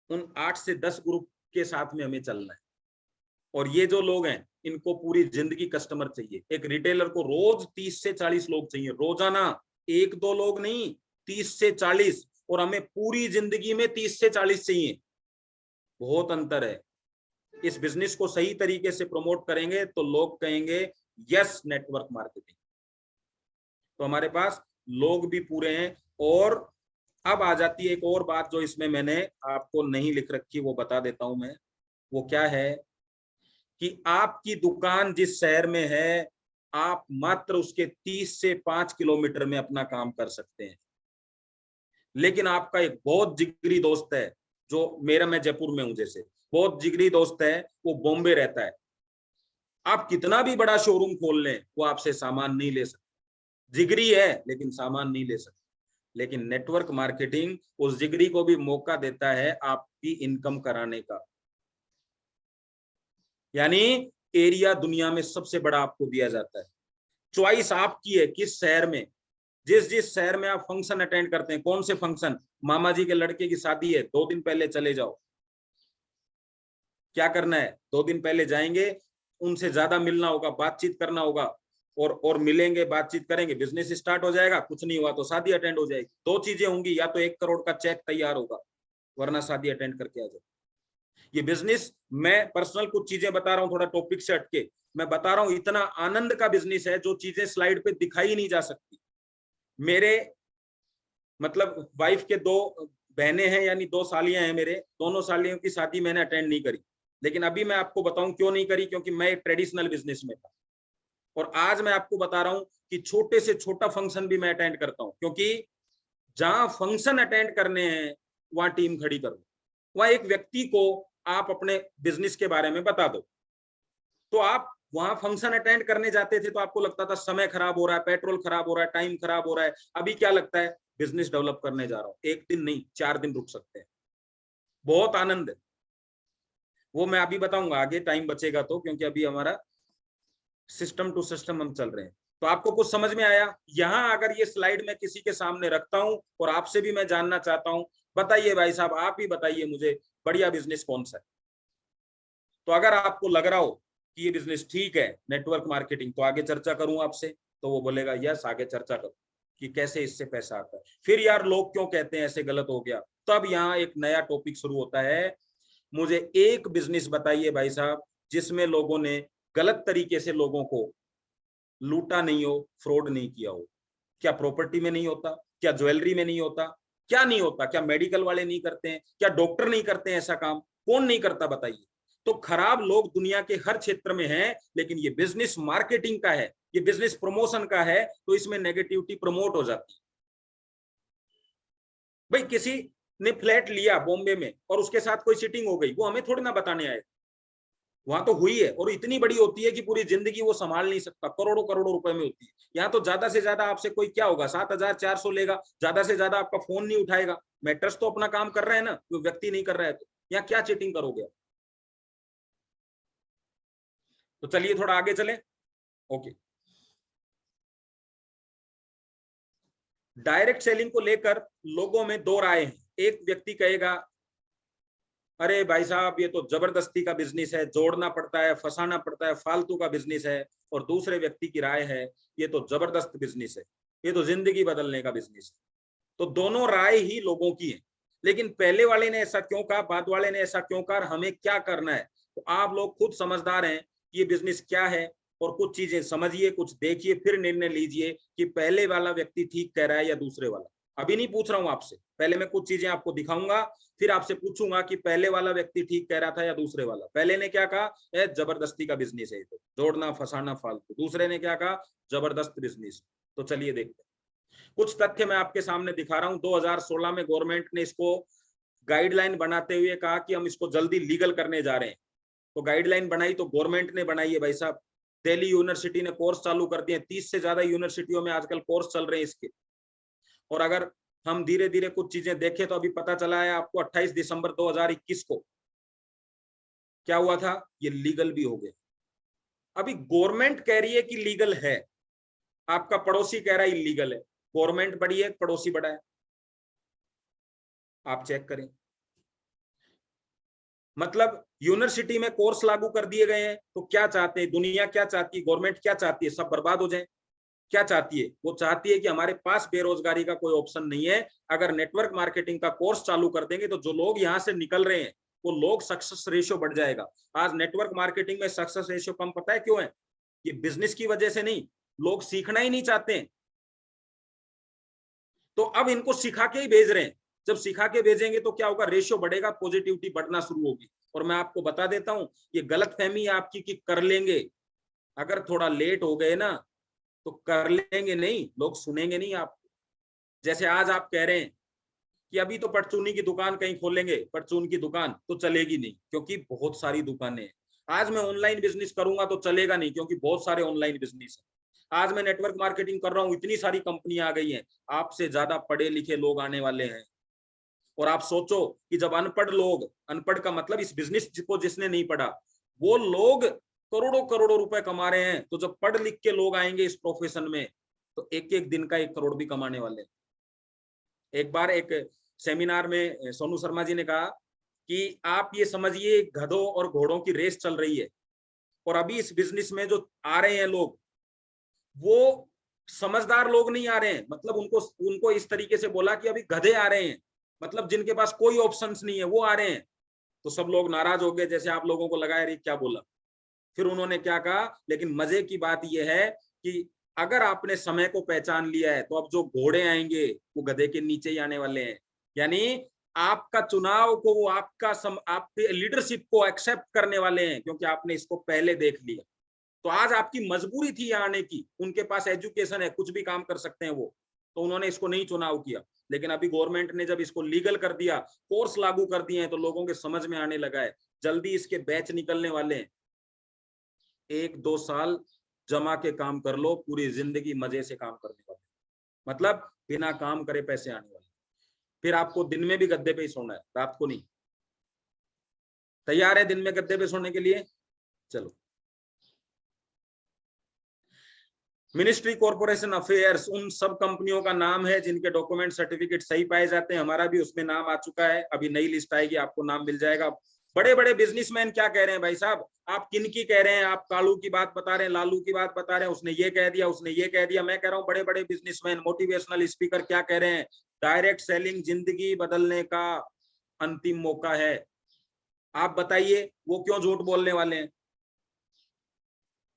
उन 8 से 10 ग्रुप के साथ में हमें चलना है, और ये जो लोग हैं इनको पूरी जिंदगी कस्टमर चाहिए। एक रिटेलर को रोज 30 से 40 लोग चाहिए, रोजाना, 1-2 लोग नहीं, 30 से 40, और हमें पूरी जिंदगी में 30 से 40 चाहिए। बहुत अंतर है। इस बिजनेस को सही तरीके से प्रमोट करेंगे तो लोग कहेंगे यस नेटवर्क मार्केटिंग। तो हमारे पास लोग भी पूरे हैं। और अब आ जाती है एक और बात जो इसमें मैंने आपको नहीं लिख रखी, वो बता देता हूं मैं। वो क्या है कि आपकी दुकान जिस शहर में है, आप मात्र उसके 30 से 5 किलोमीटर में अपना काम कर सकते हैं। लेकिन आपका एक बहुत जिगरी दोस्त है, जो मैं जयपुर में हूं, जैसे बहुत जिगरी दोस्त है, वो बॉम्बे रहता है। आप कितना भी बड़ा शोरूम खोल लें, वो आपसे सामान नहीं ले सकते। जिगरी है लेकिन सामान नहीं ले सकते। लेकिन नेटवर्क मार्केटिंग उस जिगरी को भी मौका देता है आपकी इनकम कराने का। यानी एरिया दुनिया में सबसे बड़ा आपको दिया जाता है, चॉइस आपकी है किस शहर में, जिस शहर में आप फंक्शन अटेंड करते हैं। कौन से फंक्शन? मामा जी के लड़के की शादी है, 2 दिन पहले चले जाओ। क्या करना है? 2 दिन पहले जाएंगे, उनसे ज्यादा मिलना होगा, बातचीत करना होगा, और मिलेंगे, बातचीत करेंगे, बिजनेस स्टार्ट हो जाएगा। कुछ नहीं हुआ तो शादी अटेंड हो जाएगी। 2 चीजें होंगी, या तो 1 करोड़ का चेक तैयार होगा, वरना शादी अटेंड करके आ जाए। ये बिजनेस, मैं पर्सनल कुछ चीजें बता रहा हूँ, थोड़ा टॉपिक से हटके मैं बता रहा हूँ, इतना आनंद का बिजनेस है जो चीजें स्लाइड पे दिखाई नहीं जा सकती। मेरे मतलब वाइफ के 2 बहनें हैं, यानी 2 सालियां हैं मेरे, दोनों सालियों की शादी मैंने अटेंड नहीं करी। लेकिन अभी मैं आपको बताऊं क्यों नहीं करी, क्योंकि मैं एक ट्रेडिशनल बिजनेस में था। और आज मैं आपको बता रहा हूं कि छोटे से छोटा फंक्शन भी मैं अटेंड करता हूं, क्योंकि जहां फंक्शन अटेंड करने हैं वहां टीम खड़ी करो। वहां एक व्यक्ति को आप अपने बिजनेस के बारे में बता दो, तो आप वहां फंक्शन अटेंड करने जाते थे तो आपको लगता था समय खराब हो रहा है, पेट्रोल खराब हो रहा है, टाइम खराब हो रहा है। अभी क्या लगता है? बिजनेस डेवलप करने जा रहा हूं, 1 दिन नहीं 4 दिन रुक सकते हैं, बहुत आनंद है। वो मैं अभी बताऊंगा आगे, टाइम बचेगा तो, क्योंकि अभी हमारा सिस्टम टू सिस्टम हम चल रहे हैं। तो आपको कुछ समझ में आया? यहां अगर ये स्लाइड मैं किसी के सामने रखता हूं और आपसे भी मैं जानना चाहता हूं, बताइए भाई साहब, आप ही बताइए मुझे बढ़िया बिजनेस कौन सा है। तो अगर आपको लग रहा हो कि ये बिजनेस ठीक है, नेटवर्क मार्केटिंग, तो आगे चर्चा करूं आपसे, तो वो बोलेगा यस, आगे चर्चा करो कि कैसे इससे पैसा आता है। फिर यार लोग क्यों कहते हैं ऐसे गलत हो गया, तब यहाँ एक नया टॉपिक शुरू होता है। मुझे एक बिजनेस बताइए भाई साहब जिसमें लोगों ने गलत तरीके से लोगों को लूटा नहीं हो, फ्रॉड नहीं किया हो। क्या प्रॉपर्टी में नहीं होता? क्या ज्वेलरी में नहीं होता? क्या नहीं होता? क्या मेडिकल वाले नहीं करते हैं? क्या डॉक्टर नहीं करते हैं ऐसा काम? कौन नहीं करता बताइए? तो खराब लोग दुनिया के हर क्षेत्र में हैं, लेकिन ये बिजनेस मार्केटिंग का है, ये बिजनेस प्रमोशन का है, तो इसमें नेगेटिविटी प्रमोट हो जाती है। भाई किसी ने फ्लैट लिया बॉम्बे में और उसके साथ कोई सीटिंग हो गई, वो हमें थोड़ी ना बताने आए, वहां तो हुई है और इतनी बड़ी होती है कि पूरी जिंदगी वो संभाल नहीं सकता, करोड़ों करोड़ों रुपए में होती है। यहाँ तो ज्यादा से ज्यादा आपसे कोई क्या होगा, 7,400 लेगा, ज्यादा से ज्यादा आपका फोन नहीं उठाएगा। मैटर्स तो अपना काम कर रहा है ना, जो व्यक्ति नहीं कर रहा है, तो यहाँ क्या चीटिंग करोगे? तो चलिए थोड़ा आगे चले। ओके, डायरेक्ट सेलिंग को लेकर लोगों में दो राय हैं। एक व्यक्ति कहेगा अरे भाई साहब ये तो जबरदस्ती का बिजनेस है, जोड़ना पड़ता है, फंसाना पड़ता है, फालतू का बिजनेस है। और दूसरे व्यक्ति की राय है ये तो जबरदस्त बिजनेस है, ये तो जिंदगी बदलने का बिजनेस है। तो दोनों राय ही लोगों की है, लेकिन पहले वाले ने ऐसा क्यों कहा, बाद वाले ने ऐसा क्यों कहा, हमें क्या करना है? तो आप लोग खुद समझदार हैं कि ये बिजनेस क्या है, और कुछ चीजें समझिए, कुछ देखिए, फिर निर्णय लीजिए कि पहले वाला व्यक्ति ठीक कह रहा है या दूसरे वाला। अभी नहीं पूछ रहा हूं आपसे, पहले मैं कुछ चीजें आपको दिखाऊंगा, फिर आपसे पूछूंगा कि पहले वाला व्यक्ति ठीक कह रहा था या दूसरे वाला। पहले ने क्या कहा, जबरदस्ती का बिजनेस है, तो जोड़ना फंसाना फालतू। दूसरे ने क्या कहा, जबरदस्त बिजनेस। तो चलिए देखते हैं। कुछ तथ्य मैं आपके सामने दिखा रहा हूं। 2016 में गवर्नमेंट ने इसको गाइडलाइन बनाते हुए कहा कि हम इसको जल्दी लीगल करने जा रहे हैं। तो गाइडलाइन बनाई तो गवर्नमेंट ने बनाई है भाई साहब। दिल्ली यूनिवर्सिटी ने कोर्स चालू कर दिए, 30 से ज्यादा यूनिवर्सिटियों में आजकल कोर्स चल रहे हैं इसके। और अगर हम धीरे धीरे कुछ चीजें देखें तो अभी पता चला है आपको 28 दिसंबर 2021 को क्या हुआ था, ये लीगल भी हो गया। अभी गवर्नमेंट कह रही है कि लीगल है, आपका पड़ोसी कह रहा है इलीगल है। गवर्नमेंट बड़ी है, पड़ोसी बड़ा है, आप चेक करें। मतलब यूनिवर्सिटी में कोर्स लागू कर दिए गए हैं, तो क्या चाहते हैं दुनिया, क्या चाहती है गवर्नमेंट, क्या चाहती है, सब बर्बाद हो जाए? क्या चाहती है? वो चाहती है कि हमारे पास बेरोजगारी का कोई ऑप्शन नहीं है। अगर नेटवर्क मार्केटिंग का कोर्स चालू कर देंगे तो जो लोग यहाँ से निकल रहे हैं वो लोग सक्सेस रेशियो बढ़ जाएगा। आज नेटवर्क मार्केटिंग में सक्सेस रेशियो कम, पता है क्यों है? ये बिजनेस की वजह से नहीं, लोग सीखना ही नहीं चाहते हैं। तो अब इनको सिखा के ही भेज रहे हैं। जब सिखा के भेजेंगे तो क्या होगा, रेशियो बढ़ेगा, पॉजिटिविटी बढ़ना शुरू होगी। और मैं आपको बता देता हूं, ये गलतफहमी है आपकी कि कर लेंगे। अगर थोड़ा लेट हो गए ना तो कर लेंगे नहीं, लोग सुनेंगे नहीं आपको। जैसे आज आप कह रहे हैं कि अभी तो परचूनी की दुकान कहीं खोलेंगे, परचून की दुकान तो चलेगी नहीं क्योंकि बहुत सारी दुकानें हैं। आज मैं ऑनलाइन बिजनेस करूंगा तो चलेगा नहीं क्योंकि बहुत सारे ऑनलाइन बिजनेस है। आज मैं नेटवर्क मार्केटिंग कर रहा हूं, इतनी सारी कंपनियां आ गई हैं, आपसे ज्यादा पढ़े लिखे लोग आने वाले हैं। और आप सोचो कि जब अनपढ़ लोग, अनपढ़ का मतलब इस बिजनेस को जिसने नहीं पढ़ा, वो लोग करोड़ों करोड़ों रुपए कमा रहे हैं, तो जब पढ़ लिख के लोग आएंगे इस प्रोफेशन में तो एक एक दिन का 1 करोड़ भी कमाने वाले हैं। एक बार एक सेमिनार में सोनू शर्मा जी ने कहा कि आप ये समझिए गधों और घोड़ों की रेस चल रही है, और अभी इस बिजनेस में जो आ रहे हैं लोग वो समझदार लोग नहीं आ रहे हैं। मतलब उनको उनको इस तरीके से बोला कि अभी गधे आ रहे हैं, मतलब जिनके पास कोई ऑप्शंस नहीं है वो आ रहे हैं। तो सब लोग नाराज हो गए, जैसे आप लोगों को लगा यार क्या बोला। फिर उन्होंने क्या कहा, लेकिन मजे की बात यह है कि अगर आपने समय को पहचान लिया है तो अब जो घोड़े आएंगे वो गधे के नीचे ही आने वाले हैं। यानी आपका चुनाव को वो आपके लीडरशिप को एक्सेप्ट करने वाले हैं क्योंकि आपने इसको पहले देख लिया। तो आज आपकी मजबूरी थी यहाँ आने की, उनके पास एजुकेशन है, कुछ भी काम कर सकते हैं वो, तो उन्होंने इसको नहीं चुनाव किया। लेकिन अभी गवर्नमेंट ने जब इसको लीगल कर दिया, कोर्स लागू कर दिए हैं, तो लोगों के समझ में आने लगा है। जल्दी इसके बैच निकलने वाले हैं। 1-2 साल जमा के काम कर लो, पूरी जिंदगी मजे से काम करने वाले, मतलब बिना काम करे पैसे आने वाले। फिर आपको दिन में भी गद्दे पे ही सोना है, रात को नहीं। तैयार है दिन में गद्दे पे सोने के लिए? चलो, मिनिस्ट्री कॉर्पोरेशन अफेयर्स उन सब कंपनियों का नाम है जिनके डॉक्यूमेंट सर्टिफिकेट सही पाए जाते हैं। हमारा भी उसमें नाम आ चुका है, अभी नई लिस्ट आएगी, आपको नाम मिल जाएगा। बड़े बड़े बिजनेसमैन क्या कह रहे हैं भाई साहब, आप किन की कह रहे हैं? आप कालू की बात बता रहे हैं, लालू की बात बता रहे हैं, उसने ये कह दिया, उसने ये कह दिया। मैं कह रहा हूँ बड़े बड़े बिजनेसमैन, मोटिवेशनल स्पीकर क्या कह रहे हैं? डायरेक्ट सेलिंग जिंदगी बदलने का अंतिम मौका है। आप बताइए वो क्यों झूठ बोलने वाले हैं?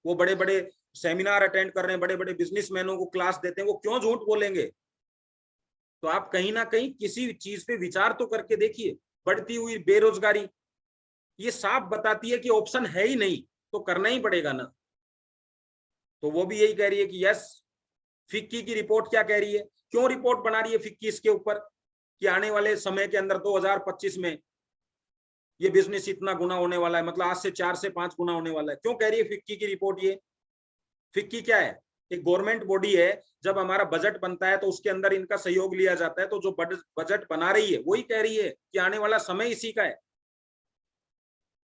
वो बड़े बड़े सेमिनार अटेंड कर रहे हैं, बड़े बड़े बिजनेसमैनों को क्लास देते हैं, वो क्यों झूठ बोलेंगे? तो आप कहीं ना कहीं किसी चीज पे विचार तो करके देखिए। बढ़ती हुई बेरोजगारी ये साफ बताती है कि ऑप्शन है ही नहीं, तो करना ही पड़ेगा ना। तो वो भी यही कह रही है कि यस। फिक्की की रिपोर्ट क्या कह रही है? क्यों रिपोर्ट बना रही है फिक्की इसके ऊपर कि आने वाले समय के अंदर 2025 में ये बिजनेस इतना गुना होने वाला है, मतलब आज से 4 से 5 गुना होने वाला है। क्यों कह रही है फिक्की की रिपोर्ट ये? फिक्की क्या है? एक गवर्नमेंट बॉडी है। जब हमारा बजट बनता है तो उसके अंदर इनका सहयोग लिया जाता है। तो जो बजट बना रही है वही कह रही है कि आने वाला समय इसी का है।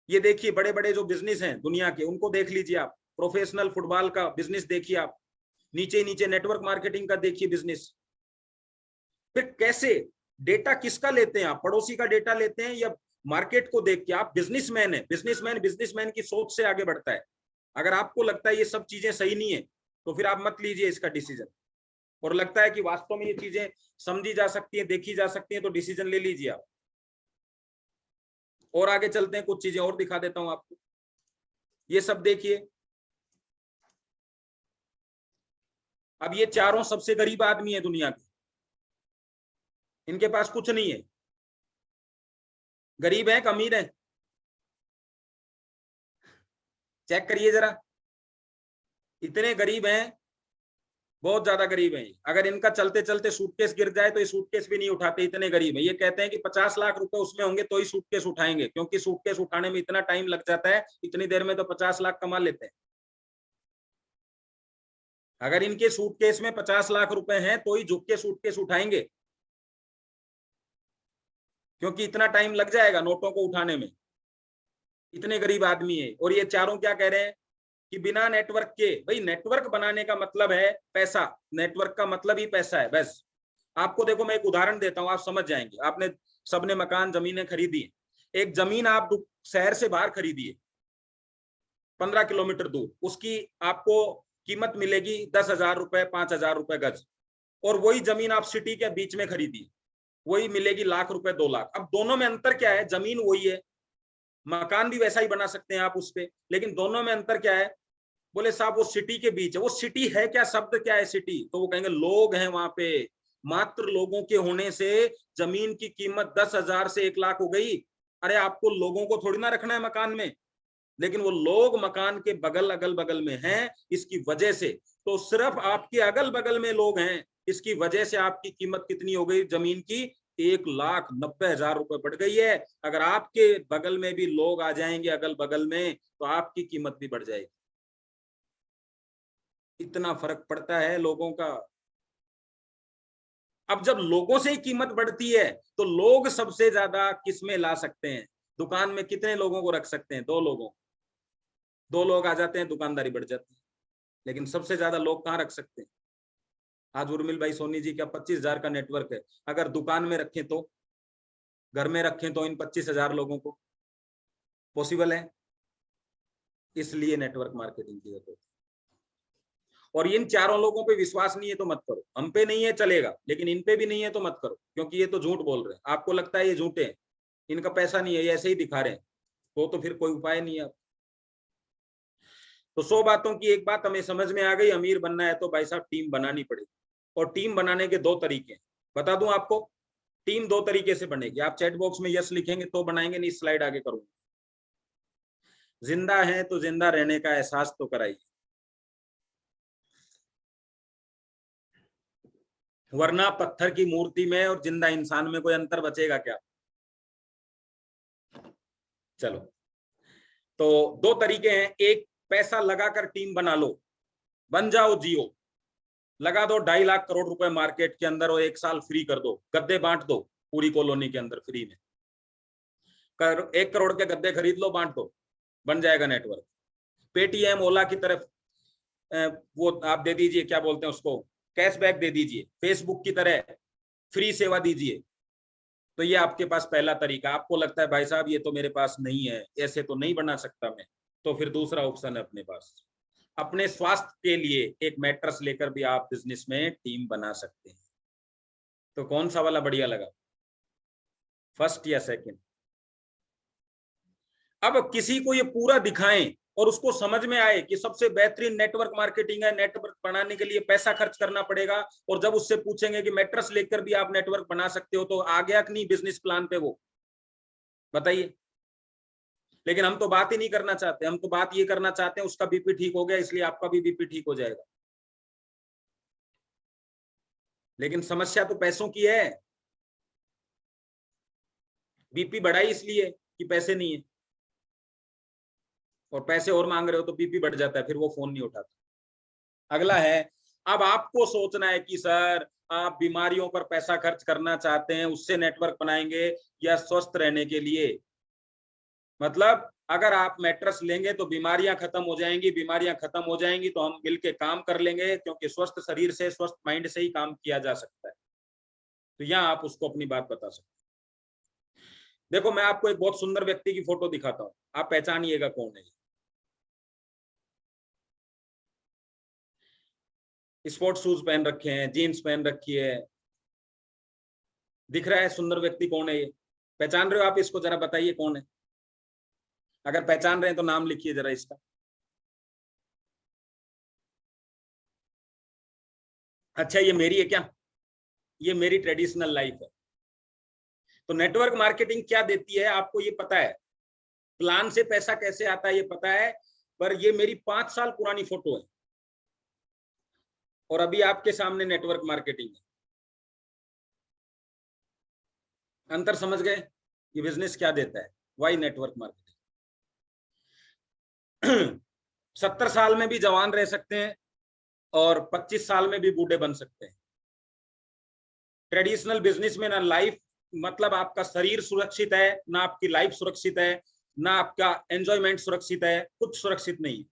ये देखिए बड़े बड़े जो बिजनेस हैं दुनिया के, उनको देख लीजिए आप। प्रोफेशनल फुटबॉल का बिजनेस देखिए आप, नीचे नीचे नेटवर्क मार्केटिंग का देखिए बिजनेस। फिर कैसे डेटा किसका लेते हैं आप? पड़ोसी का डेटा लेते हैं या मार्केट को देख के? आप बिजनेसमैन है, बिजनेसमैन की सोच से आगे बढ़ता है। अगर आपको लगता है ये सब चीजें सही नहीं है तो फिर आप मत लीजिए इसका डिसीजन। और लगता है कि वास्तव में ये चीजें समझी जा सकती हैं, देखी जा सकती हैं, तो डिसीजन ले लीजिए आप। और आगे चलते हैं, कुछ चीजें और दिखा देता हूं आपको। ये सब देखिए। अब ये चारों सबसे गरीब आदमी है दुनिया के, इनके पास कुछ नहीं है। गरीब है कि अमीर है? चेक करिए जरा। इतने गरीब हैं, बहुत ज्यादा गरीब हैं। अगर इनका चलते चलते सूटकेस गिर जाए तो ये सूटकेस भी नहीं उठाते, इतने गरीब है। ये कहते हैं कि 50 लाख रुपए उसमें होंगे तो ही सूटकेस उठाएंगे, क्योंकि सूटकेस उठाने में इतना टाइम लग जाता है, इतनी देर में तो 50 लाख कमा लेते हैं। अगर इनके सूटकेस में 50 लाख रुपए हैं तो ही झुक के सूटकेस उठाएंगे, क्योंकि इतना टाइम लग जाएगा नोटों को उठाने में। इतने गरीब आदमी है। और ये चारों क्या कह रहे हैं कि बिना नेटवर्क के, भाई नेटवर्क बनाने का मतलब है पैसा, नेटवर्क का मतलब ही पैसा है बस। आपको देखो मैं एक उदाहरण देता हूं, आप समझ जाएंगे। आपने सबने मकान जमीनें खरीदी, एक जमीन आप शहर से बाहर खरीदी है 15 किलोमीटर दूर, उसकी आपको कीमत मिलेगी 10,000 रुपए, 5,000 रुपए गज। और वही जमीन आप सिटी के बीच में खरीदी, वही मिलेगी लाख रुपए, 2 लाख। अब दोनों में अंतर क्या है? जमीन वही है, मकान भी वैसा ही बना सकते हैं आप उस पे, लेकिन दोनों में अंतर क्या है? बोले साहब वो सिटी के बीच है। वो सिटी है क्या? शब्द क्या है सिटी? तो वो कहेंगे लोग हैं वहां पे। मात्र लोगों के होने से जमीन की कीमत 10,000 से 1 लाख हो गई। अरे आपको लोगों को थोड़ी ना रखना है मकान में, लेकिन वो लोग मकान के बगल अगल बगल में हैं, इसकी वजह से। तो सिर्फ आपके अगल बगल में लोग हैं, इसकी वजह से आपकी कीमत कितनी हो गई जमीन की? 1,90,000 रुपए बढ़ गई है। अगर आपके बगल में भी लोग आ जाएंगे अगल बगल में तो आपकी कीमत भी बढ़ जाएगी। इतना फर्क पड़ता है लोगों का। अब जब लोगों से ही कीमत बढ़ती है तो लोग सबसे ज्यादा किसमें ला सकते हैं? दुकान में कितने लोगों को रख सकते हैं? 2 लोगों। 2 लोग आ जाते हैं, दुकानदारी बढ़ जाती है। लेकिन सबसे ज्यादा लोग कहाँ रख सकते हैं? आज उर्मिल भाई सोनी जी का 25,000 का नेटवर्क है, अगर दुकान में रखें तो, घर में रखें तो इन 25,000 लोगों को पॉसिबल है? इसलिए नेटवर्क मार्केटिंग की जरूरत है। और इन चारों लोगों पे विश्वास नहीं है तो मत करो। हम पे नहीं है चलेगा, लेकिन इन पे भी नहीं है तो मत करो, क्योंकि ये तो झूठ बोल रहे हैं। आपको लगता है ये झूठे हैं, इनका पैसा नहीं है, ये ऐसे ही दिखा रहे हैं, तो फिर कोई उपाय नहीं है। तो 100 बातों की एक बात हमें समझ में आ गई, अमीर बनना है तो भाई साहब टीम बनानी पड़ेगी। और टीम बनाने के 2 तरीके बता दूं आपको। टीम 2 तरीके से बनेगी। आप चैट बॉक्स में यस लिखेंगे तो बनाएंगे, नहीं स्लाइड आगे करूंगा। जिंदा है तो जिंदा रहने का एहसास तो कराइए, वरना पत्थर की मूर्ति में और जिंदा इंसान में कोई अंतर बचेगा क्या? चलो, तो 2 तरीके हैं। एक, पैसा लगाकर टीम बना लो, बन जाओ जियो। लगा दो 2.5 लाख करोड़ रुपए मार्केट के अंदर और 1 साल फ्री कर दो, गद्दे बांट दो पूरी कॉलोनी के अंदर फ्री में। 1 करोड़ के गद्दे खरीद लो, बांट दो, बन जाएगा नेटवर्क। पेटीएम, ओला की तरफ वो आप दे दीजिए, क्या बोलते हैं उसको, कैशबैक दे दीजिए, फेसबुक की तरह फ्री सेवा दीजिए। तो ये आपके पास पहला तरीका। आपको लगता है भाई साहब ये तो मेरे पास नहीं है, ऐसे तो नहीं बना सकता मैं, तो फिर दूसरा ऑप्शन है अपने पास, अपने स्वास्थ्य के लिए एक मैट्रेस लेकर भी आप बिजनेस में टीम बना सकते हैं। तो कौन सा वाला बढ़िया लगा, फर्स्ट या सेकंड? अब किसी को ये पूरा दिखाएं और उसको समझ में आए कि सबसे बेहतरीन नेटवर्क मार्केटिंग है, नेटवर्क बनाने के लिए पैसा खर्च करना पड़ेगा, और जब उससे पूछेंगे कि मैट्रेस लेकर भी आप नेटवर्क बना सकते हो, तो आ गया कि नहीं बिजनेस प्लान पे वो, बताइए। लेकिन हम तो बात ही नहीं करना चाहते, हम तो बात ये करना चाहते हैं उसका बीपी ठीक हो गया इसलिए आपका भी बीपी ठीक हो जाएगा। लेकिन समस्या तो पैसों की है, बीपी बढ़ाई इसलिए कि पैसे नहीं है, और पैसे और मांग रहे हो तो बीपी बढ़ जाता है, फिर वो फोन नहीं उठाता। अगला है, अब आपको सोचना है कि सर आप बीमारियों पर पैसा खर्च करना चाहते हैं, उससे नेटवर्क बनाएंगे, या स्वस्थ रहने के लिए। मतलब अगर आप मैट्रेस लेंगे तो बीमारियां खत्म हो जाएंगी, बीमारियां खत्म हो जाएंगी तो हम मिलके काम कर लेंगे, क्योंकि स्वस्थ शरीर से, स्वस्थ माइंड से ही काम किया जा सकता है। तो यहाँ आप उसको अपनी बात बता सकते हैं। देखो मैं आपको एक बहुत सुंदर व्यक्ति की फोटो दिखाता हूं, आप पहचानिएगा कौन है। स्पोर्ट शूज पहन रखे हैं, जीन्स पहन रखी है, दिख रहा है सुंदर व्यक्ति कौन है ये? पहचान रहे हो आप इसको? जरा बताइए कौन है। अगर पहचान रहे हैं तो नाम लिखिए जरा इसका। अच्छा ये मेरी है क्या? ये मेरी ट्रेडिशनल लाइफ है। तो नेटवर्क मार्केटिंग क्या देती है आपको ये पता है, प्लान से पैसा कैसे आता है ये पता है, पर ये मेरी 5 साल पुरानी फोटो है और अभी आपके सामने नेटवर्क मार्केटिंग है। अंतर समझ गए? ये बिजनेस क्या देता है, वाई नेटवर्क मार्केटिंग। 70 साल में भी जवान रह सकते हैं और 25 साल में भी बूढ़े बन सकते हैं। ट्रेडिशनल बिजनेस में ना लाइफ, मतलब आपका शरीर सुरक्षित है, ना आपकी लाइफ सुरक्षित है, ना आपका एंजॉयमेंट सुरक्षित है, कुछ सुरक्षित नहीं।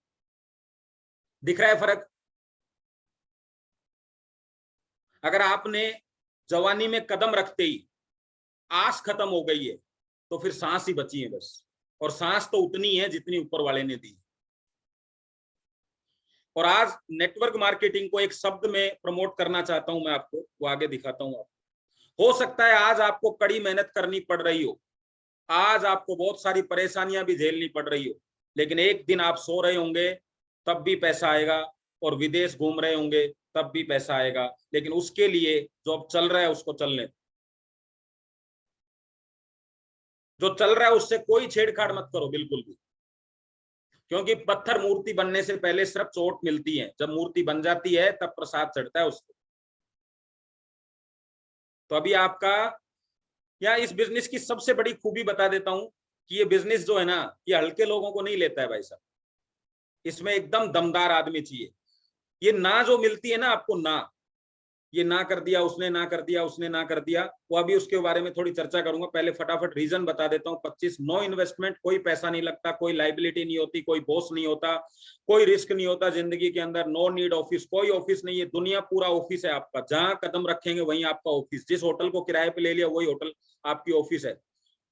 दिख रहा है फर्क? अगर आपने जवानी में कदम रखते ही आस खत्म हो गई है तो फिर सांस ही बची है बस, और सांस तो उतनी है जितनी ऊपर वाले ने दी। और आज नेटवर्क मार्केटिंग को एक शब्द में प्रमोट करना चाहता हूं मैं आपको, वो आगे दिखाता हूं आपको। हो सकता है आज आपको कड़ी मेहनत करनी पड़ रही हो, आज आपको बहुत सारी परेशानियां भी झेलनी पड़ रही हो, लेकिन एक दिन आप सो रहे होंगे तब भी पैसा आएगा, और विदेश घूम रहे होंगे तब भी पैसा आएगा। लेकिन उसके लिए जो अब चल रहा है उसको चलने, जो चल रहा है उससे कोई छेड़छाड़ मत करो बिल्कुल भी, क्योंकि पत्थर मूर्ति बनने से पहले सिर्फ चोट मिलती है, जब मूर्ति बन जाती है तब प्रसाद चढ़ता है उसको। तो अभी आपका, या इस बिजनेस की सबसे बड़ी खूबी बता देता हूं कि ये बिजनेस जो है ना, ये हल्के लोगों को नहीं लेता है भाई साहब, इसमें एकदम दमदार आदमी चाहिए। ये ना जो मिलती है ना आपको, ना ये ना कर दिया उसने, ना कर दिया उसने, ना कर दिया, वो अभी उसके बारे में थोड़ी चर्चा करूंगा। पहले फटाफट रीजन बता देता हूँ। 25, नो इन्वेस्टमेंट, कोई पैसा नहीं लगता, कोई लाइबिलिटी नहीं होती, कोई बॉस नहीं होता, कोई रिस्क नहीं होता जिंदगी के अंदर, नो नीड ऑफिस, कोई ऑफिस नहीं है, दुनिया पूरा ऑफिस है आपका, जहां कदम रखेंगे वहीं आपका ऑफिस, जिस होटल को किराए पे ले लिया वही होटल आपकी ऑफिस है।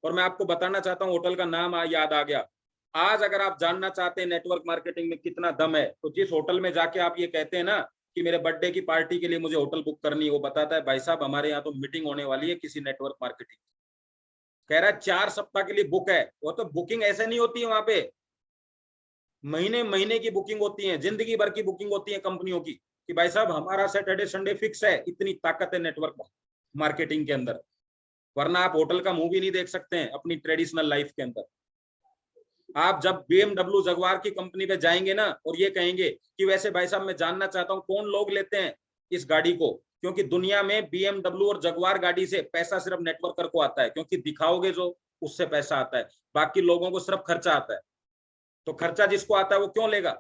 और मैं आपको बताना चाहता हूँ, होटल का नाम याद आ गया। आज अगर आप जानना चाहते हैं नेटवर्क मार्केटिंग में कितना दम है, तो जिस होटल में जाके आप ये कहते हैं ना कि मेरे बर्थडे की पार्टी के लिए मुझे होटल बुक करनी है, वो बताता है भाई साहब हमारे यहाँ तो मीटिंग होने वाली है किसी नेटवर्क मार्केटिंग, कह रहा है 4 सप्ताह के लिए बुक है। वो तो बुकिंग ऐसे नहीं होती है वहां पे, महीने महीने की बुकिंग होती है, जिंदगी भर की बुकिंग होती है कंपनियों की, कि भाई साहब हमारा सैटरडे संडे फिक्स है। इतनी ताकत है नेटवर्क मार्केटिंग के अंदर, वरना आप होटल का मुंह भी नहीं देख सकते हैं अपनी ट्रेडिशनल लाइफ के अंदर। आप जब BMW जगुआर की कंपनी पे जाएंगे ना और ये कहेंगे कि वैसे भाई साहब मैं जानना चाहता हूं कौन लोग लेते हैं इस गाड़ी को, क्योंकि दुनिया में BMW और जगुआर गाड़ी से पैसा सिर्फ नेटवर्कर को आता है, क्योंकि दिखाओगे जो उससे पैसा आता है, बाकी लोगों को सिर्फ खर्चा आता है। तो खर्चा जिसको आता है वो क्यों लेगा?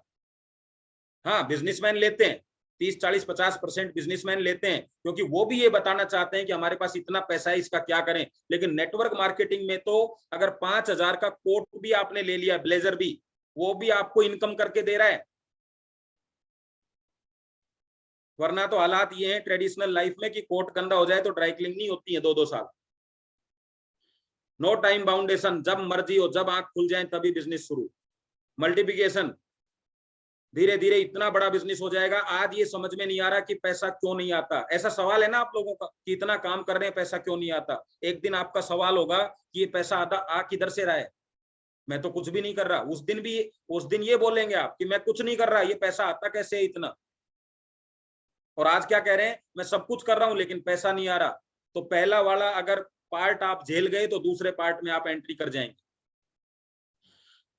हाँ बिजनेसमैन लेते हैं, 30-40-50% बिजनेसमैन लेते हैं, क्योंकि वो भी ये बताना चाहते हैं कि हमारे पास इतना पैसा है, इसका क्या करें। लेकिन नेटवर्क मार्केटिंग में तो अगर 5,000 का कोट भी आपने ले लिया, ब्लेजर भी, वो भी आपको इनकम करके दे रहा है। वरना तो हालात ये हैं ट्रेडिशनल लाइफ में कि कोट गंदा हो जाए तो ड्राई क्लीन नहीं होती है 2-2 साल। नो टाइम बाउंडेशन, जब मर्जी हो, जब आंख खुल जाए तभी बिजनेस शुरू। मल्टीप्लिकेशन, धीरे धीरे इतना बड़ा बिजनेस हो जाएगा। आज ये समझ में नहीं आ रहा कि पैसा क्यों नहीं आता। ऐसा सवाल है ना आप लोगों का कि इतना काम कर रहे हैं पैसा क्यों नहीं आता। एक दिन आपका सवाल होगा कि ये पैसा आ किधर से रहा है, मैं तो कुछ भी नहीं कर रहा। उस दिन ये बोलेंगे आप कि मैं कुछ नहीं कर रहा, ये पैसा आता कैसे है इतना। और आज क्या कह रहे हैं, मैं सब कुछ कर रहा हूं लेकिन पैसा नहीं आ रहा। तो पहला वाला अगर पार्ट आप झेल गए तो दूसरे पार्ट में आप एंट्री कर जाएंगे।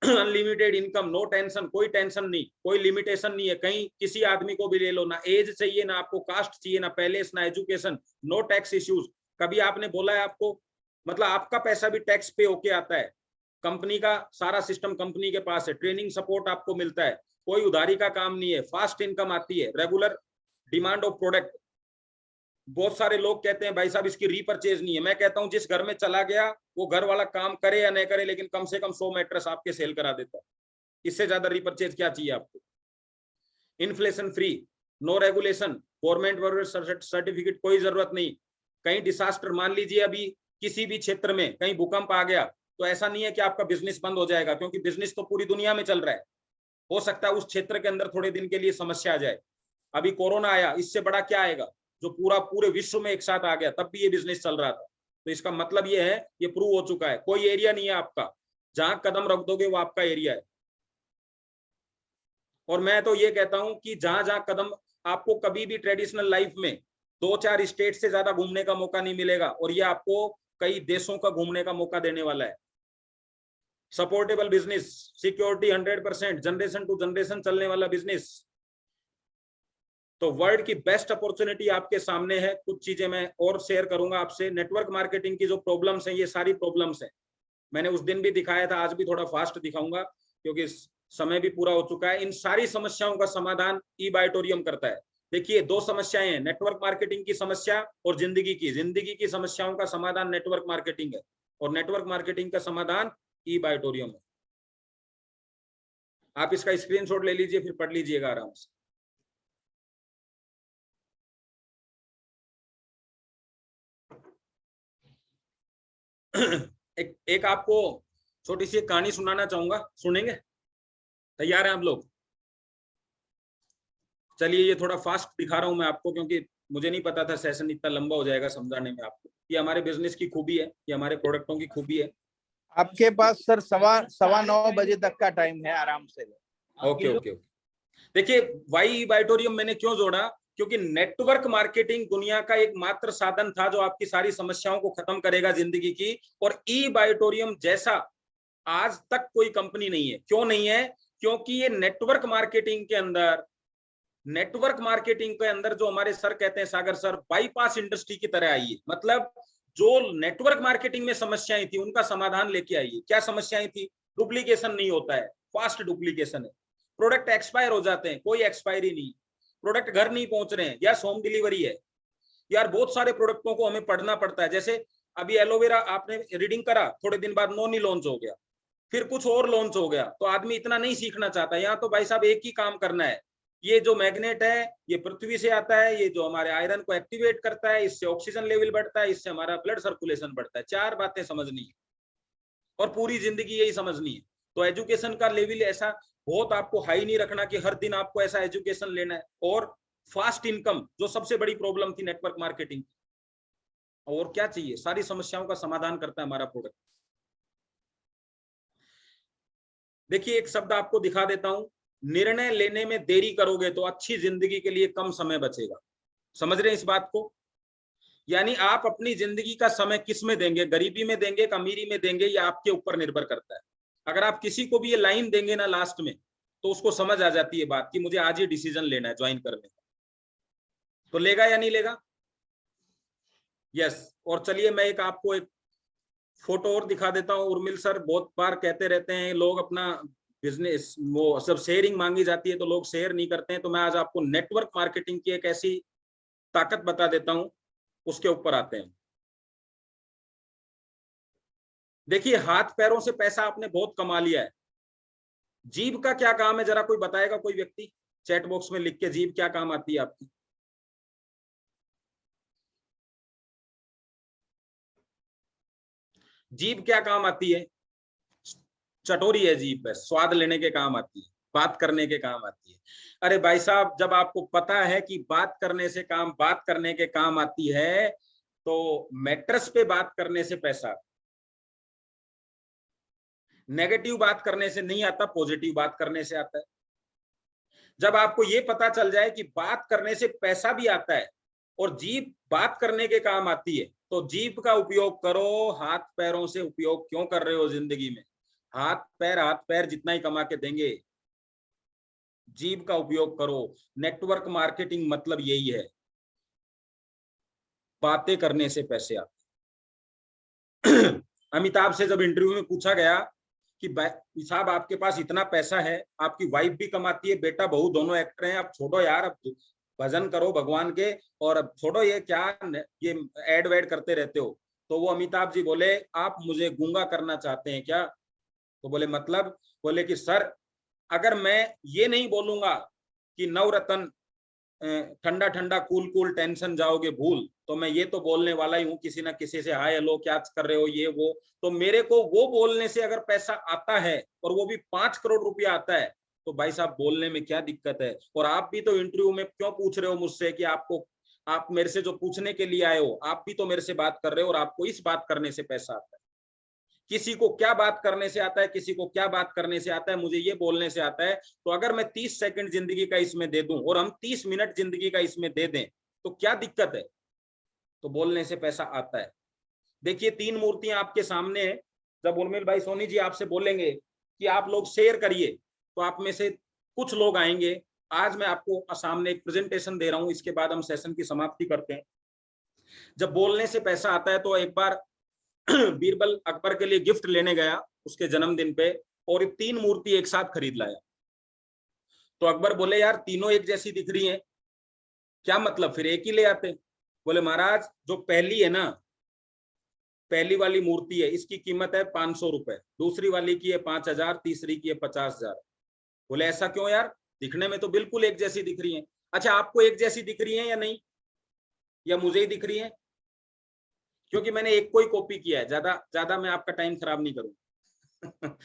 अनलिमिटेड इनकम, नो टेंशन, कोई टेंशन नहीं, कोई लिमिटेशन नहीं है। कहीं किसी आदमी को भी ले लो, ना एज चाहिए, ना आपको कास्ट चाहिए, ना पैलेस, ना एजुकेशन, नो टैक्स इश्यूज। कभी आपने बोला है आपको, मतलब आपका पैसा भी टैक्स पे होके आता है, कंपनी का सारा सिस्टम कंपनी के पास है, ट्रेनिंग सपोर्ट आपको मिलता है, कोई उधारी का काम नहीं है, फास्ट इनकम आती है, रेगुलर डिमांड ऑफ प्रोडक्ट। बहुत सारे लोग कहते हैं भाई साहब इसकी रीपरचेज नहीं है। मैं कहता हूं जिस घर में चला गया वो घर वाला काम करे या नहीं करे, लेकिन कम से कम 100 मैट्रेस आपके सेल करा देता है। इससे ज्यादा रीपरचेज क्या चाहिए आपको। Inflation free, no regulation, government certificate कोई जरूरत नहीं। कहीं डिसास्टर, मान लीजिए अभी किसी भी क्षेत्र में कहीं भूकंप आ गया तो ऐसा नहीं है कि आपका बिजनेस बंद हो जाएगा, क्योंकि बिजनेस तो पूरी दुनिया में चल रहा है। हो सकता है उस क्षेत्र के अंदर थोड़े दिन के लिए समस्या आ जाए। अभी कोरोना आया, इससे बड़ा क्या आएगा जो पूरे विश्व में एक साथ आ गया, तब भी ये बिजनेस चल रहा था। तो इसका मतलब ये है, ये प्रूव हो चुका है, कोई एरिया नहीं है आपका, जहां कदम रख दोगे वो आपका एरिया है। और मैं तो ये कहता हूं कि जहां जहां कदम, आपको कभी भी ट्रेडिशनल लाइफ में 2-4 स्टेट से ज्यादा घूमने का मौका नहीं मिलेगा, और ये आपको कई देशों का घूमने का मौका देने वाला है। Supportable business, security 100%, generation to generation चलने वाला बिजनेस। तो वर्ल्ड की बेस्ट अपॉर्चुनिटी आपके सामने है। कुछ चीजें मैं और शेयर करूंगा आपसे। नेटवर्क मार्केटिंग की जो प्रॉब्लम्स हैं, ये सारी प्रॉब्लम्स हैं, मैंने उस दिन भी दिखाया था, आज भी थोड़ा फास्ट दिखाऊंगा क्योंकि समय भी पूरा हो चुका है। इन सारी समस्याओं का समाधान ई-बायोटोरियम करता है। देखिए 2 समस्याएं हैं, नेटवर्क मार्केटिंग की समस्या और जिंदगी की समस्याओं का समाधान नेटवर्क मार्केटिंग है, और नेटवर्क मार्केटिंग का समाधान ई-बायोटोरियम है। आप इसका स्क्रीनशॉट ले लीजिए, फिर पढ़ लीजिएगा आराम से। एक आपको छोटी सी कहानी सुनाना चाहूंगा, सुनेंगे? तैयार हैं आप लोग? चलिए, ये थोड़ा फास्ट दिखा रहा हूं मैं आपको, क्योंकि मुझे नहीं पता था सेशन इतना लंबा हो जाएगा समझाने में आपको। ये हमारे बिजनेस की खूबी है, ये हमारे प्रोडक्टों की खूबी है। आपके पास सर 9:15 बजे तक का टाइम है, आराम से। ओके। देखिए, वाई बायोटोरियम मैंने क्यों जोड़ा, क्योंकि नेटवर्क मार्केटिंग दुनिया का एकमात्र साधन था जो आपकी सारी समस्याओं को खत्म करेगा जिंदगी की, और ई बायोटोरियम जैसा आज तक कोई कंपनी नहीं है। क्यों नहीं है? क्योंकि ये नेटवर्क मार्केटिंग के अंदर जो हमारे सर कहते हैं, सागर सर, बाईपास इंडस्ट्री की तरह आई है। मतलब जो नेटवर्क मार्केटिंग में समस्याएं थी उनका समाधान लेके आई है। क्या समस्याएं थी? डुप्लीकेशन नहीं होता है, फास्ट डुप्लीकेशन है, प्रोडक्ट एक्सपायर हो जाते हैं, कोई एक्सपायरी नहीं, प्रोडक्ट घर नहीं पहुंच रहे हैं, या होम डिलीवरी है। यार बहुत सारे प्रोडक्टों को हमें पढ़ना पड़ता है। जैसे अभी एलोवेरा आपने रीडिंग करा, थोड़े दिन बाद नोनी लॉन्च हो गया, फिर कुछ और लॉन्च हो गया, तो आदमी इतना नहीं सीखना चाहता। यहाँ तो भाई साहब एक ही काम करना है। ये जो मैग्नेट है ये पृथ्वी से आता है, ये जो हमारे आयरन को एक्टिवेट करता है, इससे ऑक्सीजन लेवल बढ़ता है, इससे हमारा ब्लड सर्कुलेशन बढ़ता है। 4 बातें समझनी है और पूरी जिंदगी यही समझनी है। तो एजुकेशन का लेवल ऐसा बहुत आपको हाई नहीं रखना कि हर दिन आपको ऐसा एजुकेशन लेना है। और फास्ट इनकम, जो सबसे बड़ी प्रॉब्लम थी नेटवर्क मार्केटिंग, और क्या चाहिए, सारी समस्याओं का समाधान करता है हमारा प्रोडक्ट। देखिए एक शब्द आपको दिखा देता हूं, निर्णय लेने में देरी करोगे तो अच्छी जिंदगी के लिए कम समय बचेगा। समझ रहे हैं इस बात को? यानी आप अपनी जिंदगी का समय किस में देंगे, गरीबी में देंगे, अमीरी में देंगे, या आपके ऊपर निर्भर करता है। अगर आप किसी को भी ये लाइन देंगे ना लास्ट में, तो उसको समझ आ जाती है बात कि मुझे आज ही डिसीजन लेना है ज्वाइन करने का, तो लेगा या नहीं लेगा? यस। और चलिए मैं आपको एक फोटो और दिखा देता हूँ। उर्मिल सर बहुत बार कहते रहते हैं लोग अपना बिजनेस, वो सब शेयरिंग मांगी जाती है तो लोग शेयर नहीं करते हैं। तो मैं आज आपको नेटवर्क मार्केटिंग की एक ऐसी ताकत बता देता हूं, उसके ऊपर आते हैं। देखिए हाथ पैरों से पैसा आपने बहुत कमा लिया है, जीभ का क्या काम है जरा कोई बताएगा? कोई व्यक्ति चैट बॉक्स में लिख के जीभ क्या काम आती है आपकी? जीभ क्या काम आती है? चटोरी है जीभ, बस स्वाद लेने के काम आती है, बात करने के काम आती है। अरे भाई साहब, जब आपको पता है कि बात करने से काम, बात करने के काम आती है, तो मैट्रेस पे बात करने से पैसा, नेगेटिव बात करने से नहीं आता, पॉजिटिव बात करने से आता है। जब आपको ये पता चल जाए कि बात करने से पैसा भी आता है और जीभ बात करने के काम आती है, तो जीभ का उपयोग करो। हाथ पैरों से उपयोग क्यों कर रहे हो जिंदगी में? हाथ पैर जितना ही कमा के देंगे, जीभ का उपयोग करो। नेटवर्क मार्केटिंग मतलब यही है, बातें करने से पैसे आते। अमिताभ से जब इंटरव्यू में पूछा गया कि साहब आपके पास इतना पैसा है, आपकी वाइफ भी कमाती है, बेटा बहू दोनों एक्टर हैं, अब छोड़ो यार, अब भजन करो भगवान के, और अब छोड़ो ये क्या ये एड वेड करते रहते हो। तो वो अमिताभ जी बोले, आप मुझे गूंगा करना चाहते हैं क्या? तो बोले मतलब? बोले कि सर, अगर मैं ये नहीं बोलूंगा कि नवरत्न ठंडा ठंडा कूल कूल टेंशन जाओगे भूल, तो मैं ये तो बोलने वाला ही हूँ किसी ना किसी से, हाय हेलो क्या कर रहे हो ये वो, तो मेरे को वो बोलने से अगर पैसा आता है और वो भी 5 करोड़ रुपया आता है, तो भाई साहब बोलने में क्या दिक्कत है? और आप भी तो इंटरव्यू में क्यों पूछ रहे हो मुझसे कि आपको, आप मेरे से जो पूछने के लिए आए हो, आप भी तो मेरे से बात कर रहे हो और आपको इस बात करने से पैसा आता है। किसी को क्या बात करने से आता है, किसी को क्या बात करने से आता है, मुझे ये बोलने से आता है। तो अगर मैं 30 सेकंड जिंदगी का इसमें दे दूं और हम 30 मिनट जिंदगी का इसमें दे दें, तो क्या दिक्कत है? तो बोलने से पैसा आता है। देखिए 3 मूर्तियां आपके सामने है। जब उर्मिल भाई सोनी जी आपसे बोलेंगे कि आप लोग शेयर करिए, तो आप में से कुछ लोग आएंगे। आज मैं आपको सामने एक प्रेजेंटेशन दे रहा हूं, इसके बाद हम सेशन की समाप्ति करते हैं। जब बोलने से पैसा आता है, तो एक बार बीरबल अकबर के लिए गिफ्ट लेने गया उसके जन्मदिन पे, और 3 मूर्ति एक साथ खरीद लाया। तो अकबर बोले, यार तीनों एक जैसी दिख रही हैं, क्या मतलब, फिर एक ही ले आते। बोले महाराज, जो पहली है ना, पहली वाली मूर्ति है, इसकी कीमत है 500 रुपए, दूसरी वाली की है 5000, तीसरी की है 50,000। बोले ऐसा क्यों यार, दिखने में तो बिल्कुल एक जैसी दिख रही है। अच्छा, आपको एक जैसी दिख रही है या नहीं, या मुझे ही दिख रही है? क्योंकि मैंने एक को ही कॉपी किया है, ज्यादा मैं आपका टाइम खराब नहीं करूंगा।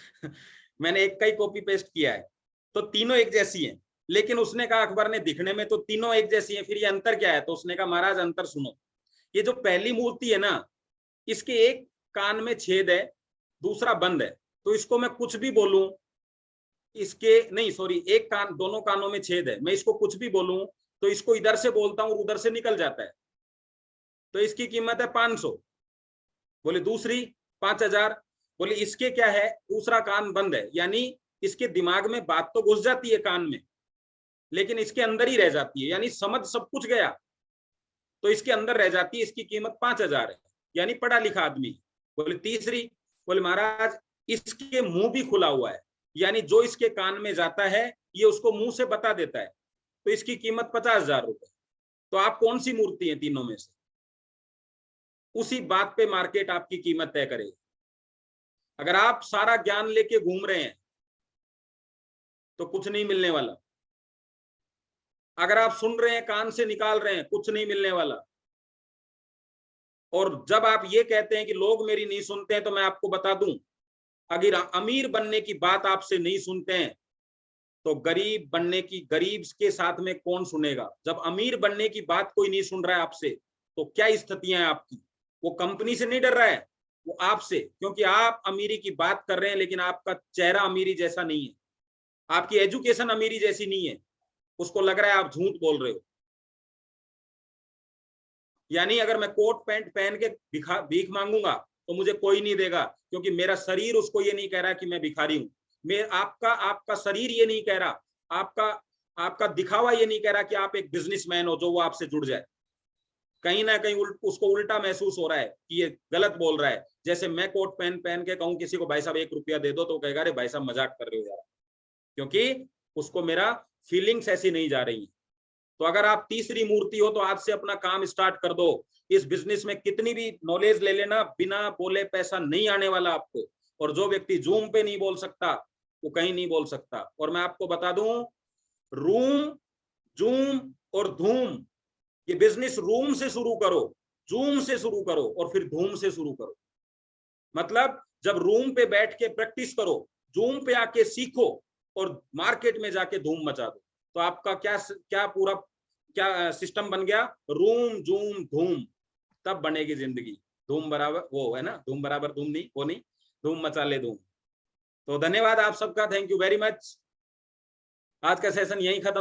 मैंने एक का ही कॉपी पेस्ट किया है, तो तीनों एक जैसी हैं। लेकिन उसने कहा, अकबर ने, दिखने में तो तीनों एक जैसी हैं, फिर ये अंतर क्या है? तो उसने कहा, महाराज अंतर सुनो, ये जो पहली मूर्ति है ना, इसके एक कान में छेद है, दूसरा बंद है, तो इसको मैं कुछ भी बोलूं, इसके नहीं सॉरी, एक कान, दोनों कानों में छेद है, मैं इसको कुछ भी बोलूं तो इसको इधर से बोलता हूं, उधर से निकल जाता है, तो इसकी कीमत है 500। बोले दूसरी 5000। बोले इसके क्या है, दूसरा कान बंद है, यानी इसके दिमाग में बात तो घुस जाती है कान में, लेकिन इसके अंदर ही रह जाती है, यानी समझ सब कुछ गया तो इसके अंदर रह जाती है, इसकी कीमत 5000 है, यानी पढ़ा लिखा आदमी। बोले तीसरी। बोले महाराज, इसके मुंह भी खुला हुआ है, यानी जो इसके कान में जाता है ये उसको मुंह से बता देता है, तो इसकी कीमत 50,000 रुपए। तो आप कौन सी मूर्ति है तीनों में से? उसी बात पे मार्केट आपकी कीमत तय करेगी। अगर आप सारा ज्ञान लेके घूम रहे हैं तो कुछ नहीं मिलने वाला। अगर आप सुन रहे हैं, कान से निकाल रहे हैं, कुछ नहीं मिलने वाला। और जब आप ये कहते हैं कि लोग मेरी नहीं सुनते हैं, तो मैं आपको बता दूं, अगर अमीर बनने की बात आपसे नहीं सुनते हैं, तो गरीब बनने की, गरीब के साथ में कौन सुनेगा? जब अमीर बनने की बात कोई नहीं सुन रहा है आपसे, तो क्या स्थितियां हैं आपकी? वो कंपनी से नहीं डर रहा है, वो आपसे, क्योंकि आप अमीरी की बात कर रहे हैं, लेकिन आपका चेहरा अमीरी जैसा नहीं है, आपकी एजुकेशन अमीरी जैसी नहीं है, उसको लग रहा है आप झूठ बोल रहे हो। यानी अगर मैं कोट पैंट पहन के भीख मांगूंगा तो मुझे कोई नहीं देगा, क्योंकि मेरा शरीर उसको ये नहीं कह रहा कि मैं भिखारी हूं। आपका शरीर ये नहीं कह रहा, आपका दिखावा ये नहीं कह रहा कि आप एक बिजनेसमैन हो, जो वो आपसे जुड़ जाए। कहीं ना कहीं उसको उल्टा महसूस हो रहा है कि ये गलत बोल रहा है। जैसे मैं कोट पहन के कहूं किसी को, भाई साहब 1 रुपया दे दो, तो कहेगा, अरे भाई साहब मजाक कर रहे हो यार, क्योंकि उसको मेरा फीलिंग्स ऐसी नहीं जा रही। तो अगर आप तीसरी मूर्ति हो, तो आज से अपना काम स्टार्ट कर दो। इस बिजनेस में कितनी भी नॉलेज ले लेना, बिना बोले पैसा नहीं आने वाला आपको। और जो व्यक्ति जूम पे नहीं बोल सकता, वो कहीं नहीं बोल सकता। और मैं आपको बता दूं, रूम, जूम और धूम, ये बिजनेस रूम से शुरू करो, जूम से शुरू करो, और फिर धूम से शुरू करो। मतलब जब रूम पे बैठ के प्रैक्टिस करो, जूम पे आके सीखो और मार्केट में जाके धूम मचा दो, तो आपका क्या क्या पूरा क्या सिस्टम बन गया, रूम जूम धूम, तब बनेगी जिंदगी। धूम बराबर वो है ना, धूम बराबर धूम नहीं, वो नहीं, धूम मचा ले धूम। तो धन्यवाद आप सबका, थैंक यू वेरी मच। आज का सेशन यहीं खत्म।